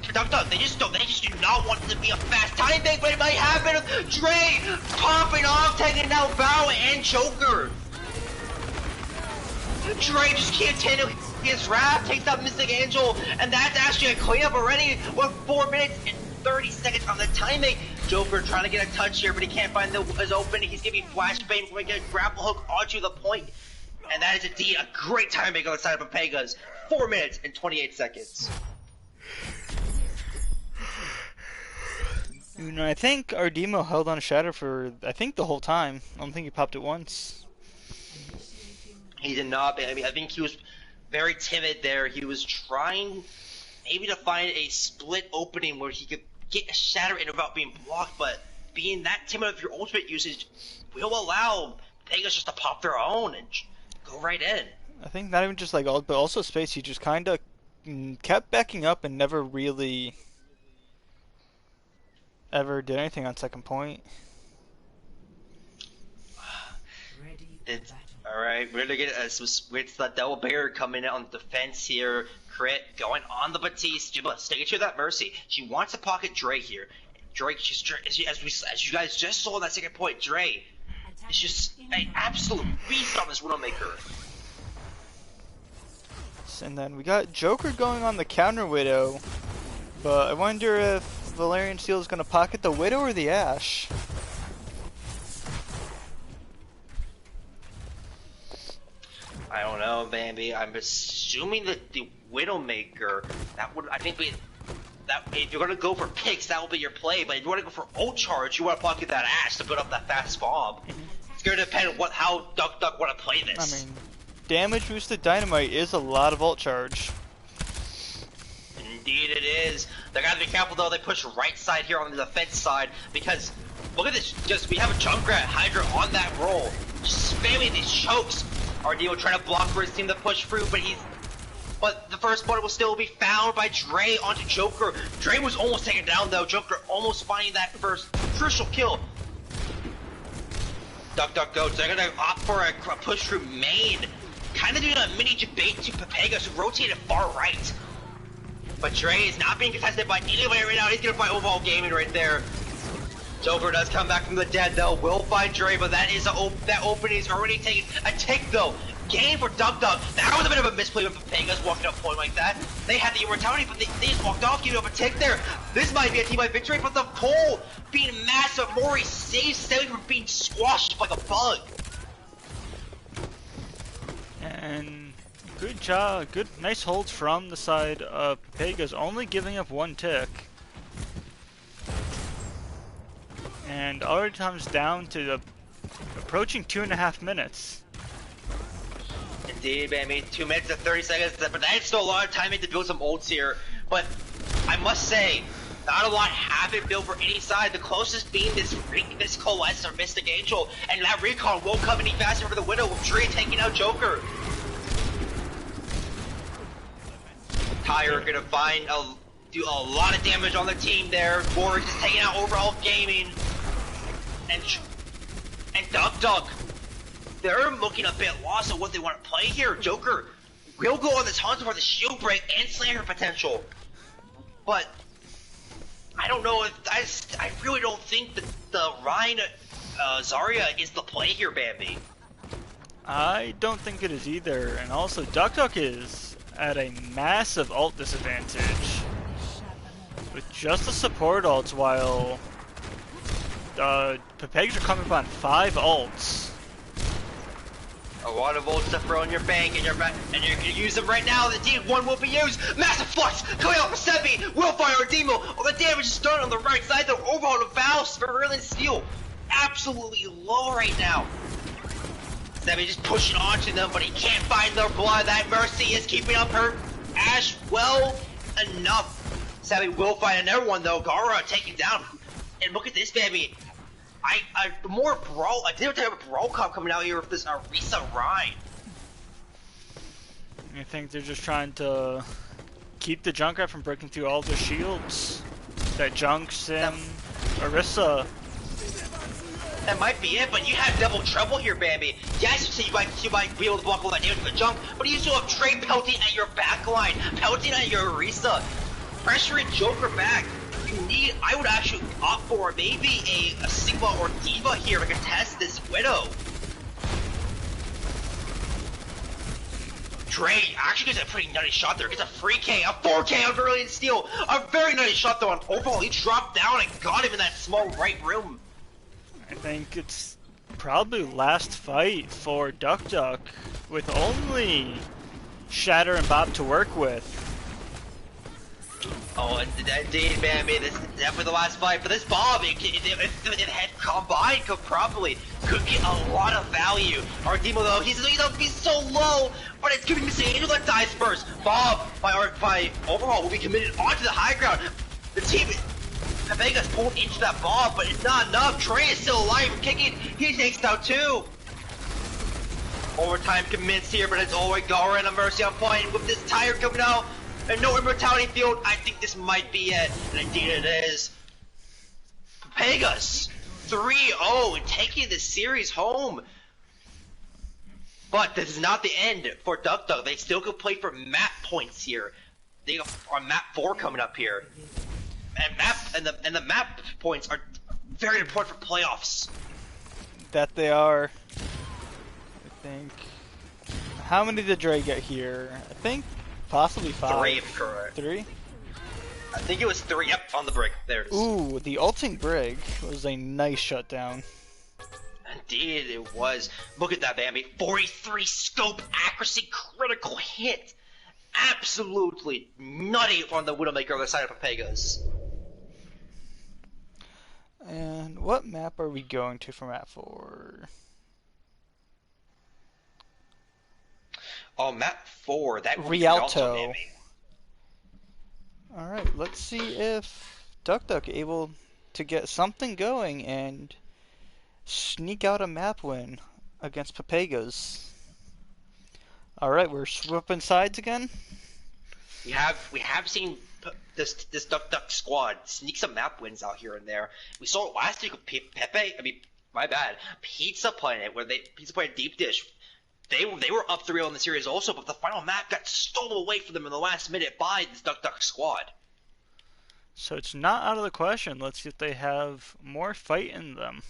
For Duck, they just do not want it to be a fast time bank, but it might happen. Dre popping off, taking out Bao and Joker. Dre just can't handle his wrath, takes out Mystic Angel, and that's actually a cleanup already with 4 minutes and 30 seconds on the timing. Joker trying to get a touch here, but he can't find his opening. He's gonna be flashbang, going to get a grapple hook onto the point, and that is indeed a great timing on the side of Pepegas. 4 minutes and 28 seconds. You know, I think our demo held on Shatter for the whole time. I don't think he popped it once. He did not. I mean, I think he was very timid there. He was trying maybe to find a split opening where he could get a shatter in without being blocked, but being that timid of your ultimate usage will allow Pegas just to pop their own and go right in. I think not even just like ult, but also space. He just kind of kept backing up and never really ever did anything on second point. Alright, we're gonna get with the double barrier coming in on defense here. Crit going on the Batiste. Sticking to that Mercy. She wants to pocket Dre here. Dre, as you guys just saw in that second point, Dre is just an absolute beast on this Widowmaker. And then we got Joker going on the counter Widow, but I wonder if Valerian Steel is gonna pocket the Widow or the Ashe. I don't know, Bambi. I'm assuming that the Widowmaker, if you're gonna go for picks, that will be your play. But if you want to go for ult charge, you want to pocket that Ashe to build up that fast bomb. It's gonna depend on how Duck want to play this. I mean, damage boosted dynamite is a lot of ult charge. Indeed it is. They gotta be careful though. They push right side here on the defense side because look at this. We have a Junkrat Hydra on that roll, just spamming these chokes. RD trying to block for his team to push through, but the first bullet will still be found by Dre onto Joker. Dre was almost taken down though. Joker almost finding that first crucial kill. Duck Goats. They're gonna opt for a push through main. kind of doing a mini debate to Pepegas, who rotated far right. But Dre is not being contested by anybody right now. He's gonna fight OwO Gaming right there. Joker does come back from the dead though. Will find Dre, but that is that opening is already taken. A take though. Game for Dug. That was a bit of a misplay with Pepegas walking up point like that. They had the immortality, but they just walked off, giving up a tick there. This might be a team by victory, but the pull being massive. Mori saves Sally from being squashed like a bug. And good job, nice holds from the side of Pepegas, only giving up one tick. And already time's down to approaching 2.5 minutes. Indeed, man. I mean, 2 minutes and 30 seconds, but that's still a lot of time to build some ults here. But I must say, not a lot happened built for any side. The closest being this Coalesce or Mystic Angel, and that recon won't come any faster for the Widow with Dre taking out Joker. Tyre gonna do a lot of damage on the team there. Boris is taking out overall Gaming, and Dug. They're looking a bit lost on what they want to play here. Joker will go on this hunt for the shield break and slammer potential, but I don't know if I really don't think that the Rhine Zarya is the play here, Bambi. I don't think it is either, and also Dug is at a massive ult disadvantage with just the support ults, while Pepegas are coming up on 5 ults. A lot of ults to throw in your bank, and you're gonna use them right now. The D1 will be used. Massive flux coming out from Sebi. Will fire a demo. All the damage is done on the right side. The overhaul of Valves for Berlin Steel absolutely low right now. Sebi just pushing onto them, but he can't find their blood. That Mercy is keeping up her Ash well enough. Sebi will find another one though. Gara taken down. And look at this, baby. More brawl, a different type of brawl comp coming out here with this Arisa Rhine. I think they're just trying to keep the Junkrat from breaking through all the shields that Junks and Arisa. That might be it, but you have double trouble here, Bambi. Yes, you might be able to block all that damage with the Junk, but you still have Trey pelting at your backline, pelting at your Arisa, pressuring Joker back. I would actually opt for maybe a Sigma or Diva here to contest this Widow. Dre actually gets a pretty nutty shot there. Gets a free K, a 4K on Brilliant Steel. A very nutty shot though on overall. He dropped down and got him in that small right room. I think it's probably last fight for Dug with only Shatter and Bob to work with. Oh, indeed, man. This is definitely the last fight. But this Bob, if it had combined properly, could get a lot of value. Our Demo, though, he's so low, but it's giving Mr. Angel that dies first. Bob, by overhaul, will be committed onto the high ground. The team, Pepegas pulled into that Bob, but it's not enough. Trey is still alive and kicking. He takes down 2. Overtime commenced here, but it's always Gara and a Mercy on point with this Tyre coming out. And no immortality field. I think this might be it. And indeed it is. Pepegas 3-0 and taking the series home. But this is not the end for Dug. They still could play for map points here. They are map 4 coming up here. And the map points are very important for playoffs. That they are. I think. How many did Dre get here? I think possibly 5. 3, if correct. 3? I think it was 3. Yep, on the brick. There it is. Ooh, the ulting brig was a nice shutdown. Indeed, it was. Look at that, Bambi. 43 scope accuracy critical hit. Absolutely nutty on the Widowmaker on the side of Pepegas. And what map are we going to for map 4? Oh, map 4. That would be Rialto. Alright, let's see if Dug able to get something going and sneak out a map win against Pepegas. Alright, we're swooping sides again. We have seen this Dug squad sneak some map wins out here and there. We saw it last week with Pizza Planet, where Pizza Planet Deep Dish they were up 3-0 in the series also, but the final map got stolen away from them in the last minute by this Duck Duck squad. So it's not out of the question. Let's see if they have more fight in them.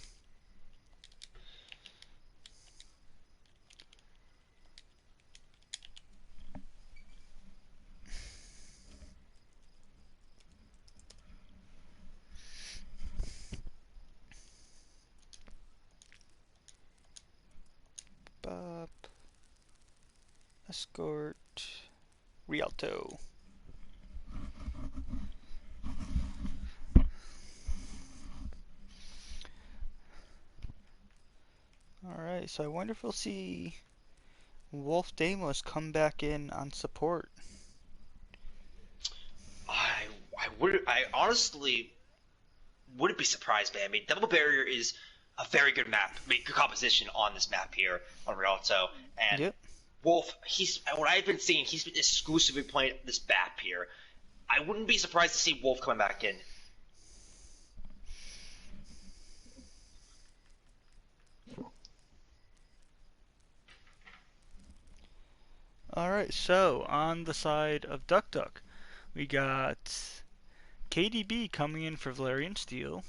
Bop. Escort. Rialto. Alright, so I wonder if we'll see Wolf Deimos come back in on support. I honestly wouldn't be surprised, man. I mean, Double Barrier is a very good map, I mean, good composition on this map here on Rialto, and Yep. Wolf, what I've been seeing, he's been exclusively playing this map here. I wouldn't be surprised to see Wolf coming back in. Alright, so on the side of Duck Duck, we got KDB coming in for Valerian Steel.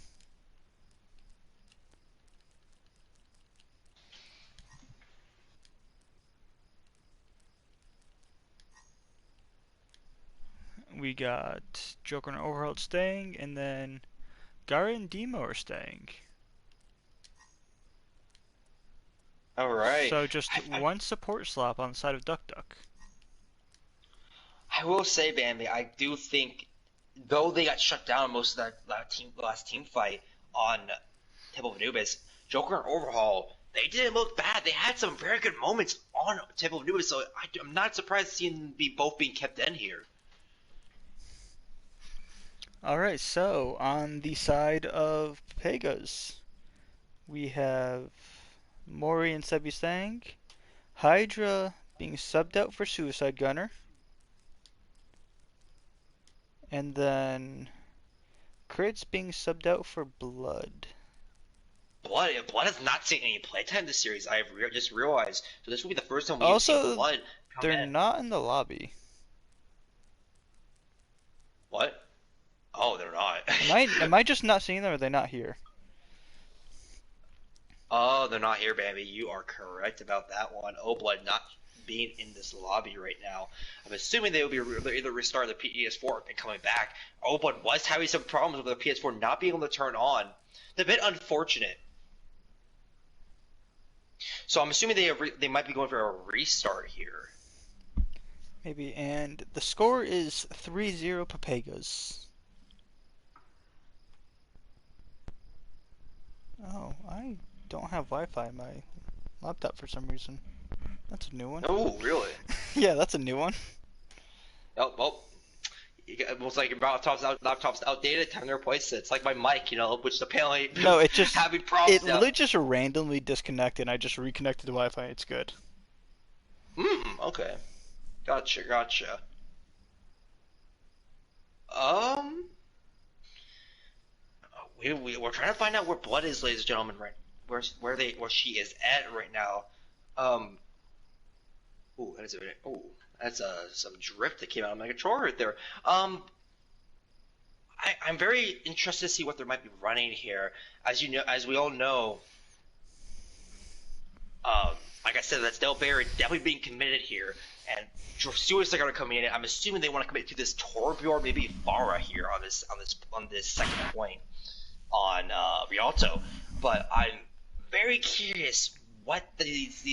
We got Joker and Overhauled staying, and then Gara and Demo are staying. All right. So just one support slot on the side of Duck Duck. I will say, Bambi, I do think, though they got shut down most of that last team fight on Table of Anubis, Joker and Overhaul, they didn't look bad. They had some very good moments on Table of Anubis, so I'm not surprised to see them both being kept in here. Alright, so on the side of Pepegas, we have Mori and Sebi staying, Hydra being subbed out for Suicide Gunner, and then Crits being subbed out for Blood. Blood has not seen any playtime this series. I've just realized. So this will be the first time we've Also, seen Blood come they're in. not in the lobby. What? Oh, they're not. Am I just not seeing them, or are they not here? Oh, they're not here, Bambi. You are correct about that one. Oh, Blood not being in this lobby right now. I'm assuming they will be either restart the PS4 and coming back. Oh, Blood was having some problems with the PS4 not being able to turn on. It's a bit unfortunate. So I'm assuming they might be going for a restart here. Maybe, and the score is 3-0 Pepegas. Oh, I don't have Wi-Fi on my laptop for some reason. That's a new one. Oh, really? Yeah, that's a new one. Oh, well. It looks like your laptop's outdated. Time to replace it. It's like my mic, which apparently No, it just having problems. it literally just randomly disconnected. And I just reconnected to Wi-Fi. It's good. Okay. Gotcha. We're trying to find out where Blood is, ladies and gentlemen. Right, where she is at right now. Ooh, that's some drift that came out of my controller right there. I'm very interested to see what they might be running here. As we all know, like I said, that's Del Barry definitely being committed here, and Suicide are coming in. I'm assuming they want to commit to this Torbjorn, maybe Farah here on this second point on Rialto. But I'm very curious what these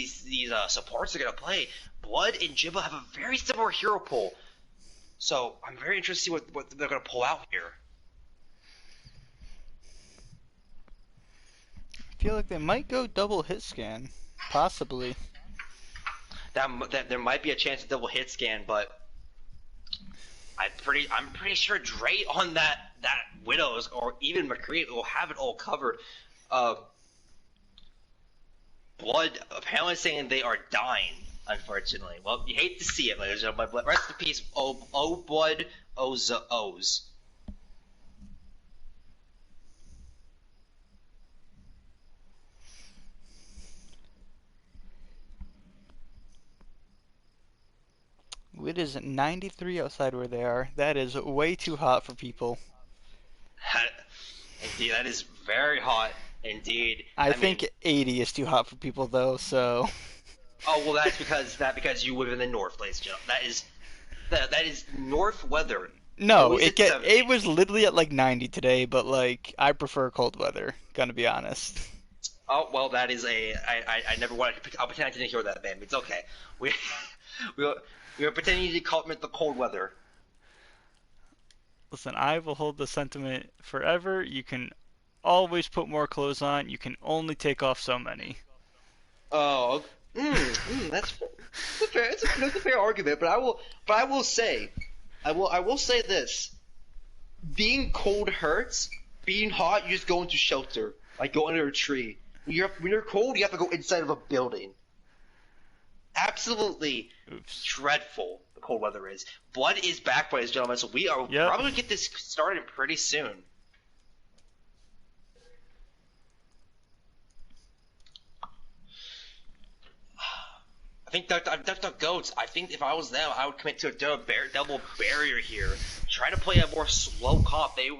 supports are gonna play. Blood and Jibba have a very similar hero pool, so I'm very interested to see what they're gonna pull out here. I feel like they might go double hit scan, possibly. That there might be a chance of double hit scan, but I'm pretty sure Dre on that Widows or even McCree will have it all covered. Blood apparently saying they are dying, unfortunately. Well, you hate to see it, ladies and gentlemen, but rest in peace, Blood, O's. it is 93 outside where they are. That is way too hot for people. Indeed, that is very hot. Indeed. I mean, think 80 is too hot for people though, so. Oh well, that's because you live in the north, ladies and gentlemen. That is north weather. No, Always at 70. it was literally at like 90 today, but like I prefer cold weather. Gonna be honest. Oh well, that is I never wanted to pick. I'll pretend I didn't hear that, man. It's okay. We're pretending to call it the cold weather. Listen, I will hold the sentiment forever. You can always put more clothes on. You can only take off so many. Oh, that's fair. That's a fair argument. But I will say this: being cold hurts. Being hot, you just go into shelter, like go under a tree. When you're cold, you have to go inside of a building. Absolutely dreadful. The cold weather is. Blood is back, ladies and gentlemen. So we are probably gonna get this started pretty soon. I think Dr. Goats. I think if I was them, I would commit to a double barrier here. Try to play a more slow comp. They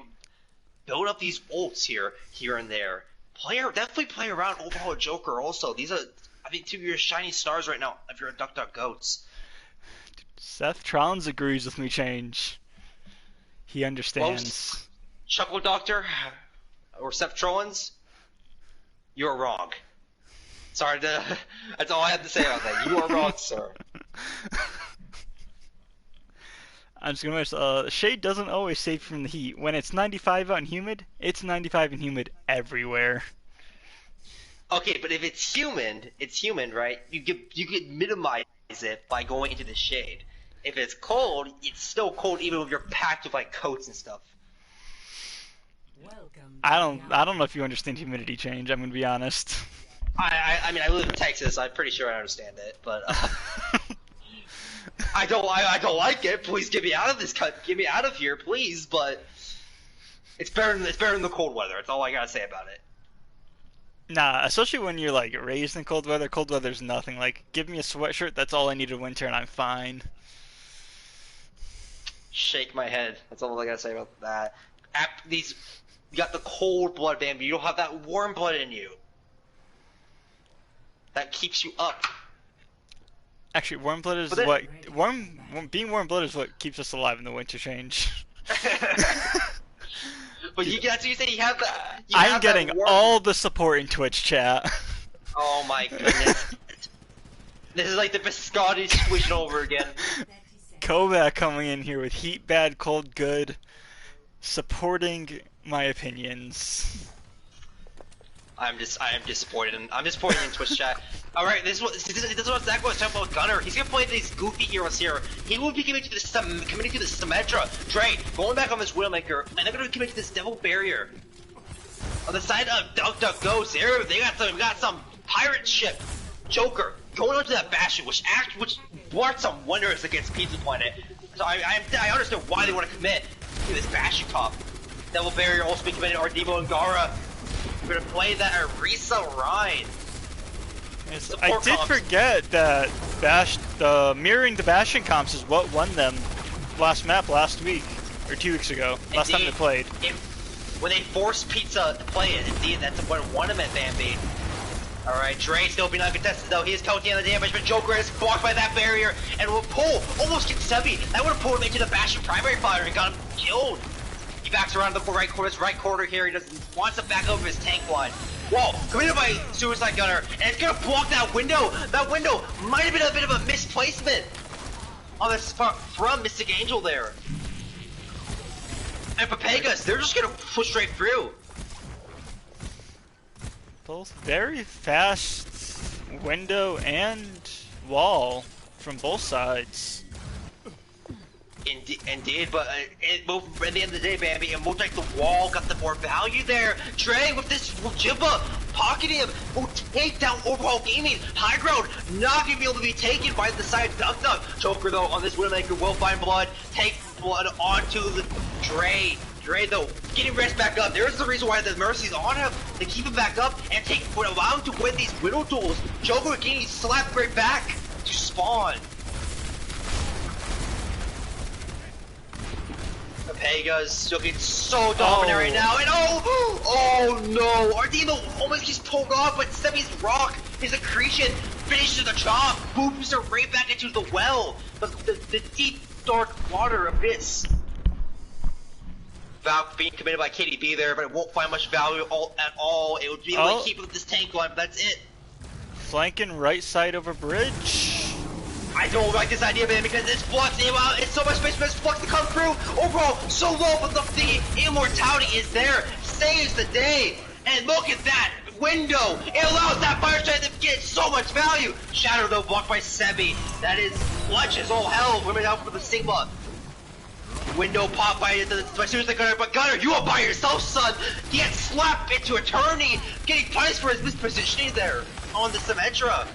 build up these ults here and there. Definitely play around OwO Joker. Also, these are I think two of your shiny stars right now. If you're a Duck Goats. Seth Trowns agrees with me. Change. He understands. Well, Chuckle Doctor or Seth Trollins, you're wrong. Sorry, that's all I have to say about that. You are wrong, sir. I'm just gonna mention, shade doesn't always save from the heat. When it's 95 out and humid, it's 95 and humid everywhere. Okay, but if it's humid, right? You could minimize it by going into the shade. If it's cold, it's still cold even if you're packed with like coats and stuff. I don't know if you understand humidity change. I'm gonna be honest. I mean, I live in Texas. I'm pretty sure I understand it, but I don't like it. Please get me out of this get me out of here, please. But it's better than the cold weather. That's all I gotta say about it. Nah, especially when you're like raised in cold weather. Cold weather's nothing. Like, give me a sweatshirt. That's all I need in winter, and I'm fine. Shake my head. That's all I gotta say about that. You got the cold blood, Bambi. You don't have that warm blood in you. That keeps you up. Actually, warm blood is being warm blood is what keeps us alive in the winter change. But that's what you say. You have that. I'm getting all the support in Twitch chat. Oh my goodness. This is like the biscotti squished over again. Kovac coming in here with heat bad, cold good, supporting my opinions. I am disappointed. I'm disappointed in Twitch chat. All right, this is what Zach was talking about with Gunner. He's gonna play these goofy heroes here. He will be committing to the Symmetra. Dre going back on this Widowmaker, and they're gonna commit to this Devil Barrier. On the side of Duck Ghost here, they got some pirate ship. Joker going onto that Bastion, which brought some wonders against Pizza Planet. So I understand why they want to commit to this Bastion comp. Devil Barrier also be committed. Ardebo and Gara. We're gonna play that Arisa Rhine. I did forget that mirroring the Bastion comps is what won them last week or 2 weeks ago. Last time they played. When they forced Pizza to play it, indeed, that's what won him at Bambi. Alright, Dre still being uncontested though. He is counting on the damage, but Joker is blocked by that barrier and will pull, almost gets Sebi. That would have pulled him into the Bastion primary fire and got him killed. He backs around the right corner here. He wants to back over his tank line. Whoa, committed by Suicide Gunner, and it's gonna block that window. That window might have been a bit of a misplacement on this from Mystic Angel there. And Pepegas, they're just gonna push straight through. Both very fast window and wall from both sides. Indeed, but at the end of the day, Bambi, it looked like the wall got the more value there. Dre with Jibba pocketing him will take down overall gaming. High ground not gonna be able to be taken by the side Duck. Joker though on this Widowmaker will find blood, take blood onto the Dre. Dre though getting rest back up. There's the reason why the Mercy's on him. They keep him back up and allow him to win these Widow duels. Joker getting slapped right back to spawn. Pepegas looking so dominant right now, and oh no! Ardemo almost gets pulled off, but Sebi's rock, his accretion, finishes the job, boops her right back into the well, the deep, dark water abyss. Val being committed by KDB there, but it won't find much value at all. It would be able to keep with this tank line, but that's it. Flanking right side over bridge. I don't like this idea, man, because it's Flux. It's so much space for this Flux to come through. Overall, so low, but the immortality is there. Saves the day. And look at that window. It allows that fire strike to get so much value. Shadow, though, blocked by Sebi. That is clutch as all hell. Women out for the Sigma. Window pop by seriously Gunner, but Gunner, you are by yourself, son. He gets slapped into eternity, getting punished for his mispositioning there on the Symmetra.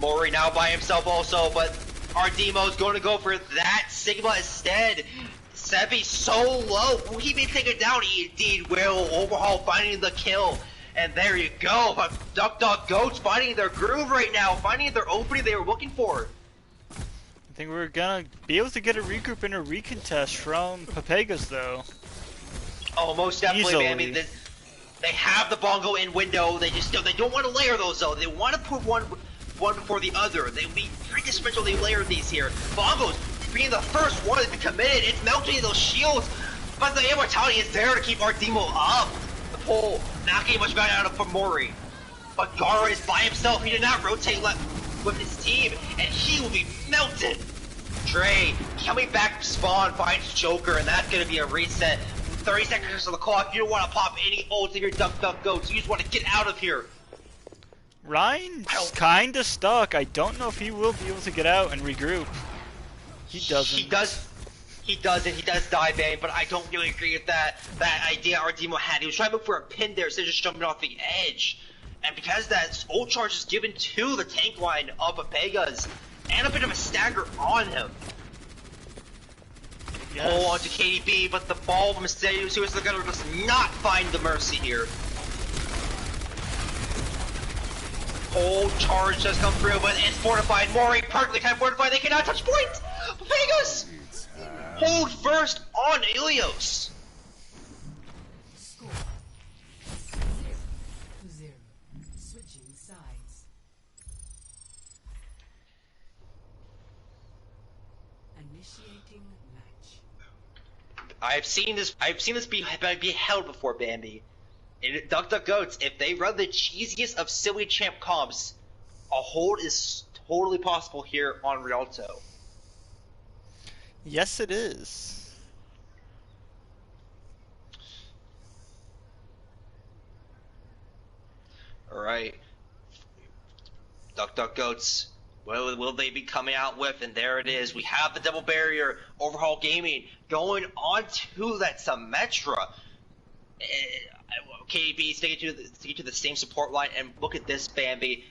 Mori now by himself also, but Ardemo's going to go for that Sigma instead. Sebi so low, he may take it down, he indeed will. Overhaul finding the kill, and there you go. Duck Goats finding their groove right now, finding their opening they were looking for. I think we're gonna be able to get a regroup and a recontest from Pepegas though. Oh, most definitely, Easily. man. I mean, they have the bongo in window. They don't want to layer those though. They want to put one before the other. They would be pretty special. They layer these here. Bongos being the first one to be committed. It's melting those shields, but the immortality is there to keep Ardemo up. The pole not getting much value out of from Mori, but Gara is by himself. He did not rotate left with his team, and he will be melted. Trey coming back to spawn finds Joker, and that's gonna be a reset. 30 seconds on the clock. You don't want to pop any ults in your Duck Goats. You just want to get out of here. Ryan's kinda stuck. I don't know if he will be able to get out and regroup. He doesn't. He does, and he does die, man, but I don't really agree with that idea Ardemo had. He was trying to look for a pin there instead of just jumping off the edge. And because that ult charge is given to the tank line of Pepegas, and a bit of a stagger on him. Yes. Pull onto KDB, but the ball from Suicide Gunner does not find the mercy here. Whole charge does come through, but it's fortified. Mori perfectly timed fortified. They cannot touch point. Pepegas hold first on Ilios. Score 0-0. Switching sides. Initiating match. I've seen this be held before, Bambi. In Duck Goats, if they run the cheesiest of silly champ comps, a hold is totally possible here on Rialto. Yes, it is. Alright. Duck Goats. What will they be coming out with? And there it is. We have the double barrier. Overhaul Gaming going on to that Symmetra. KDB sticking to the same support line, and look at this, Bambi.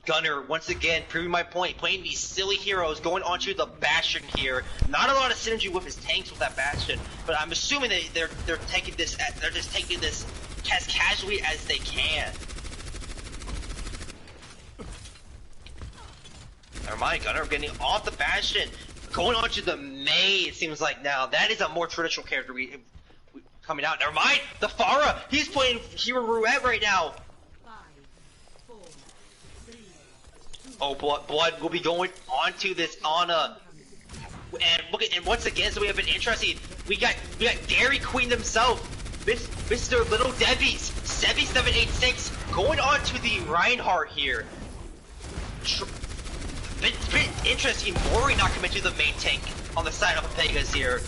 Gunner once again proving my point, playing these silly heroes, going onto the Bastion here. Not a lot of synergy with his tanks with that Bastion, but I'm assuming they're taking this. They're just taking this as casually as they can. Never mind, Gunner getting off the Bastion, going onto the May. It seems like now that is a more traditional character coming out. Never mind, the Pharah. He's playing Hero Roulette right now. 5, 4, 3. Oh, blood will be going onto this Ana, and look at, and once again, so we have an interesting. We got Dairy Queen himself, Mr. Little Debbie's 7786 going on to the Reinhardt here. Bit interesting. Mori not coming to the main tank on the side of Pepegas here.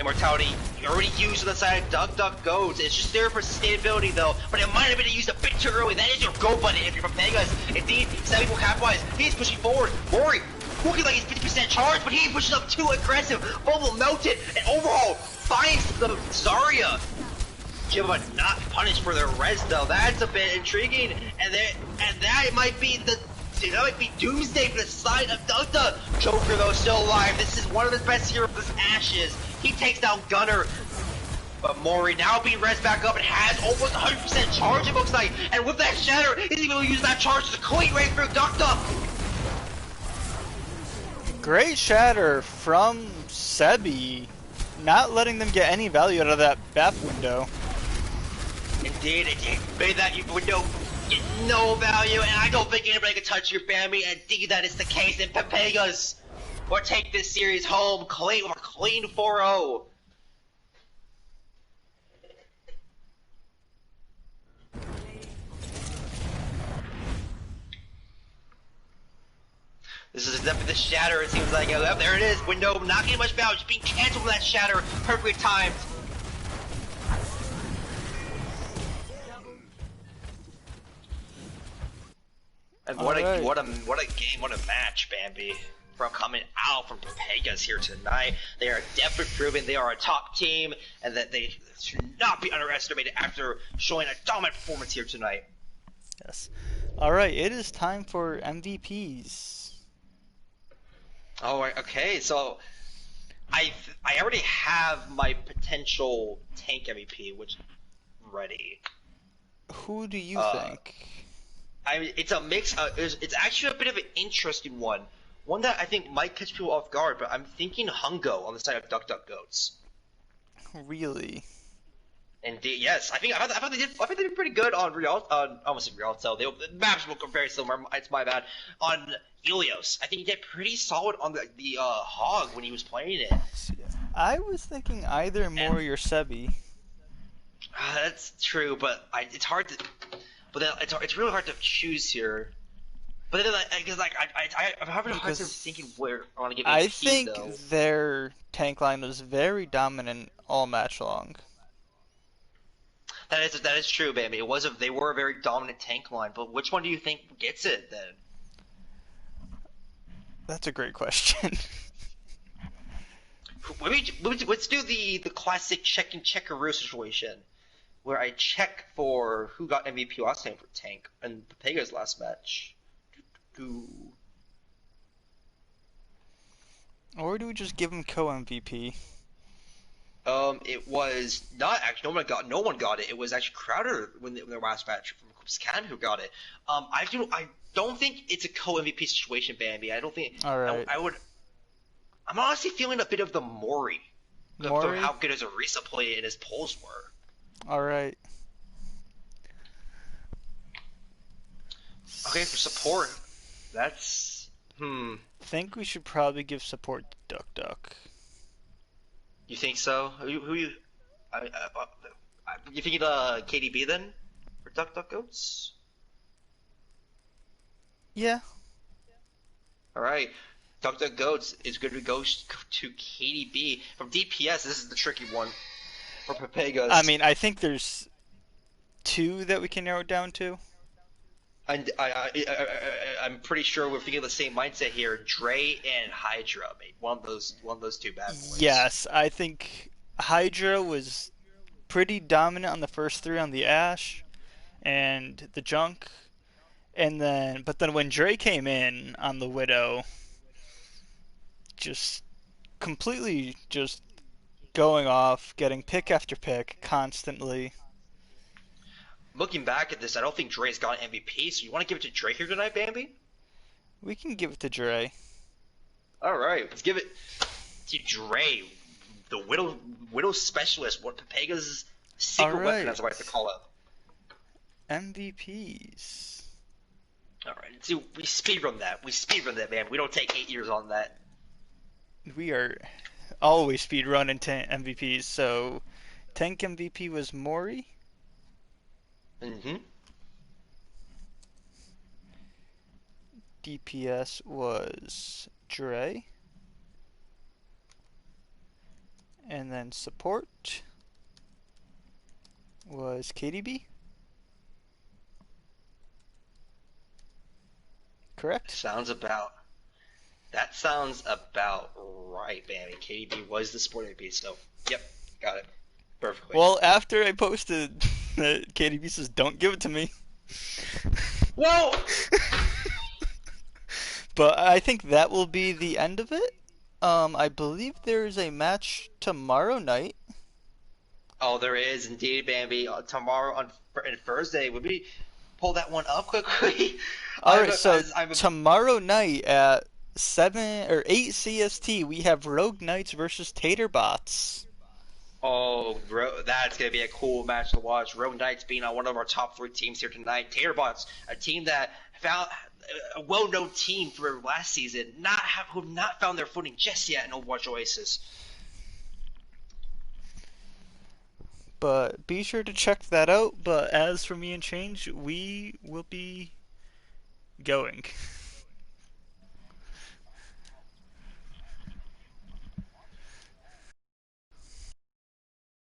Immortality already used on the side of Duck Goats. It's just there for sustainability though, but it might have been used a bit too early. That is your go button if you're from Pepegas. Indeed, Sebi will capitalize. He's pushing forward. Mori looking like he's 50% charged, but he pushes up too aggressive. Bubble melted, and overhaul finds the Zarya. Jiva not punished for their res though. That's a bit intriguing, and that might be doomsday for the side of Delta. Joker though still alive. This is one of his best heroes. This Ashes. He takes down Gunner, but Mori now being res back up and has almost 100% charge. It looks like, and with that shatter, he's even able to use that charge to clean right through Delta. Great shatter from Sebi, not letting them get any value out of that BAP window. Indeed, it made that window get no value, and I don't think anybody can touch your Bambi, and indeed that is the case, and Pepegas will take this series home clean, with a clean 4-0. This is definitely the shatter, it seems like. Oh, there it is, window, not getting much value, just being cancelled with that shatter, perfectly timed. And what a game, what a match, Bambi. From coming out from Pepegas here tonight. They are definitely proving they are a top team and that they should not be underestimated after showing a dominant performance here tonight. Yes. Alright, it is time for MVPs. Alright, okay, so I already have my potential tank MVP, which ready. Who do you think? It's a mix. It's actually a bit of an interesting one. One that I think might catch people off guard, but I'm thinking Hungo on the side of Duck Duck Goats. Really? Indeed, yes. I think they did pretty good on almost Rialto. The maps will very similar. It's my bad. On Helios, I think he did pretty solid on the Hog when he was playing it. I was thinking either Mori or Sebi. That's true, but it's hard to. But then it's really hard to choose here. But then, because I'm having a hard time thinking where I want to give. I think their tank line was very dominant all match long. That is true, Bambi. They were a very dominant tank line. But which one do you think gets it then? That's a great question. Let's do the classic check and checkaroo situation, where I check for who got MVP last time for tank and Pepega's last match. Or do we just give him co-MVP? It was not actually no one got it. It was actually Crowder when their last match from Clips Academy who got it. I don't think it's a co-MVP situation, Bambi. I don't think. All right. I'm honestly feeling a bit of the Mori. Mori? How good his Arisa play and his polls were. All right. Okay, for support, that's Think we should probably give support to Duck Duck. You think so? Who you? You thinking KDB then for Duck Duck Goats? Yeah. All right, Duck Duck Goats is going to go to KDB from DPS. This is the tricky one for Pepegas. I mean, I think there's two that we can narrow it down to. And I'm pretty sure we're thinking of the same mindset here. Dre and Hydra, mate. One of those two bad boys. Yes, I think Hydra was pretty dominant on the first three on the Ash and the Junk, but then when Dre came in on the Widow, just completely just going off, getting pick after pick constantly. Looking back at this, I don't think Dre's got an MVP, so you want to give it to Dre here tonight, Bambi? We can give it to Dre. Alright, let's give it to Dre, the Widow Specialist, what Pepega's secret weapon, as I like to call it. MVPs. Alright, see, we speedrun that, man. We don't take 8 years on that. We are always speedrunning MVPs, so tank MVP was Mori. Mm-hmm. DPS was Dre. And then support was KDB. Correct? That sounds about right, Bambi. KDB was the sport MVP, so yep, got it. Perfectly. Well, after I posted that KDB says, don't give it to me. Whoa! But I think that will be the end of it. I believe there's a match tomorrow night. Oh, there is indeed, Bambi. Tomorrow on Thursday, would we pull that one up quickly? Alright, so tomorrow night at 7 or 8 CST, we have Rogue Knights versus Taterbots. Oh, that's going to be a cool match to watch. Rogue Knights being on one of our top 3 teams here tonight. Taterbots, a team that found a well-known team for last season, who have not found their footing just yet in Overwatch Oasis. But be sure to check that out. But as for me and Change, we will be going.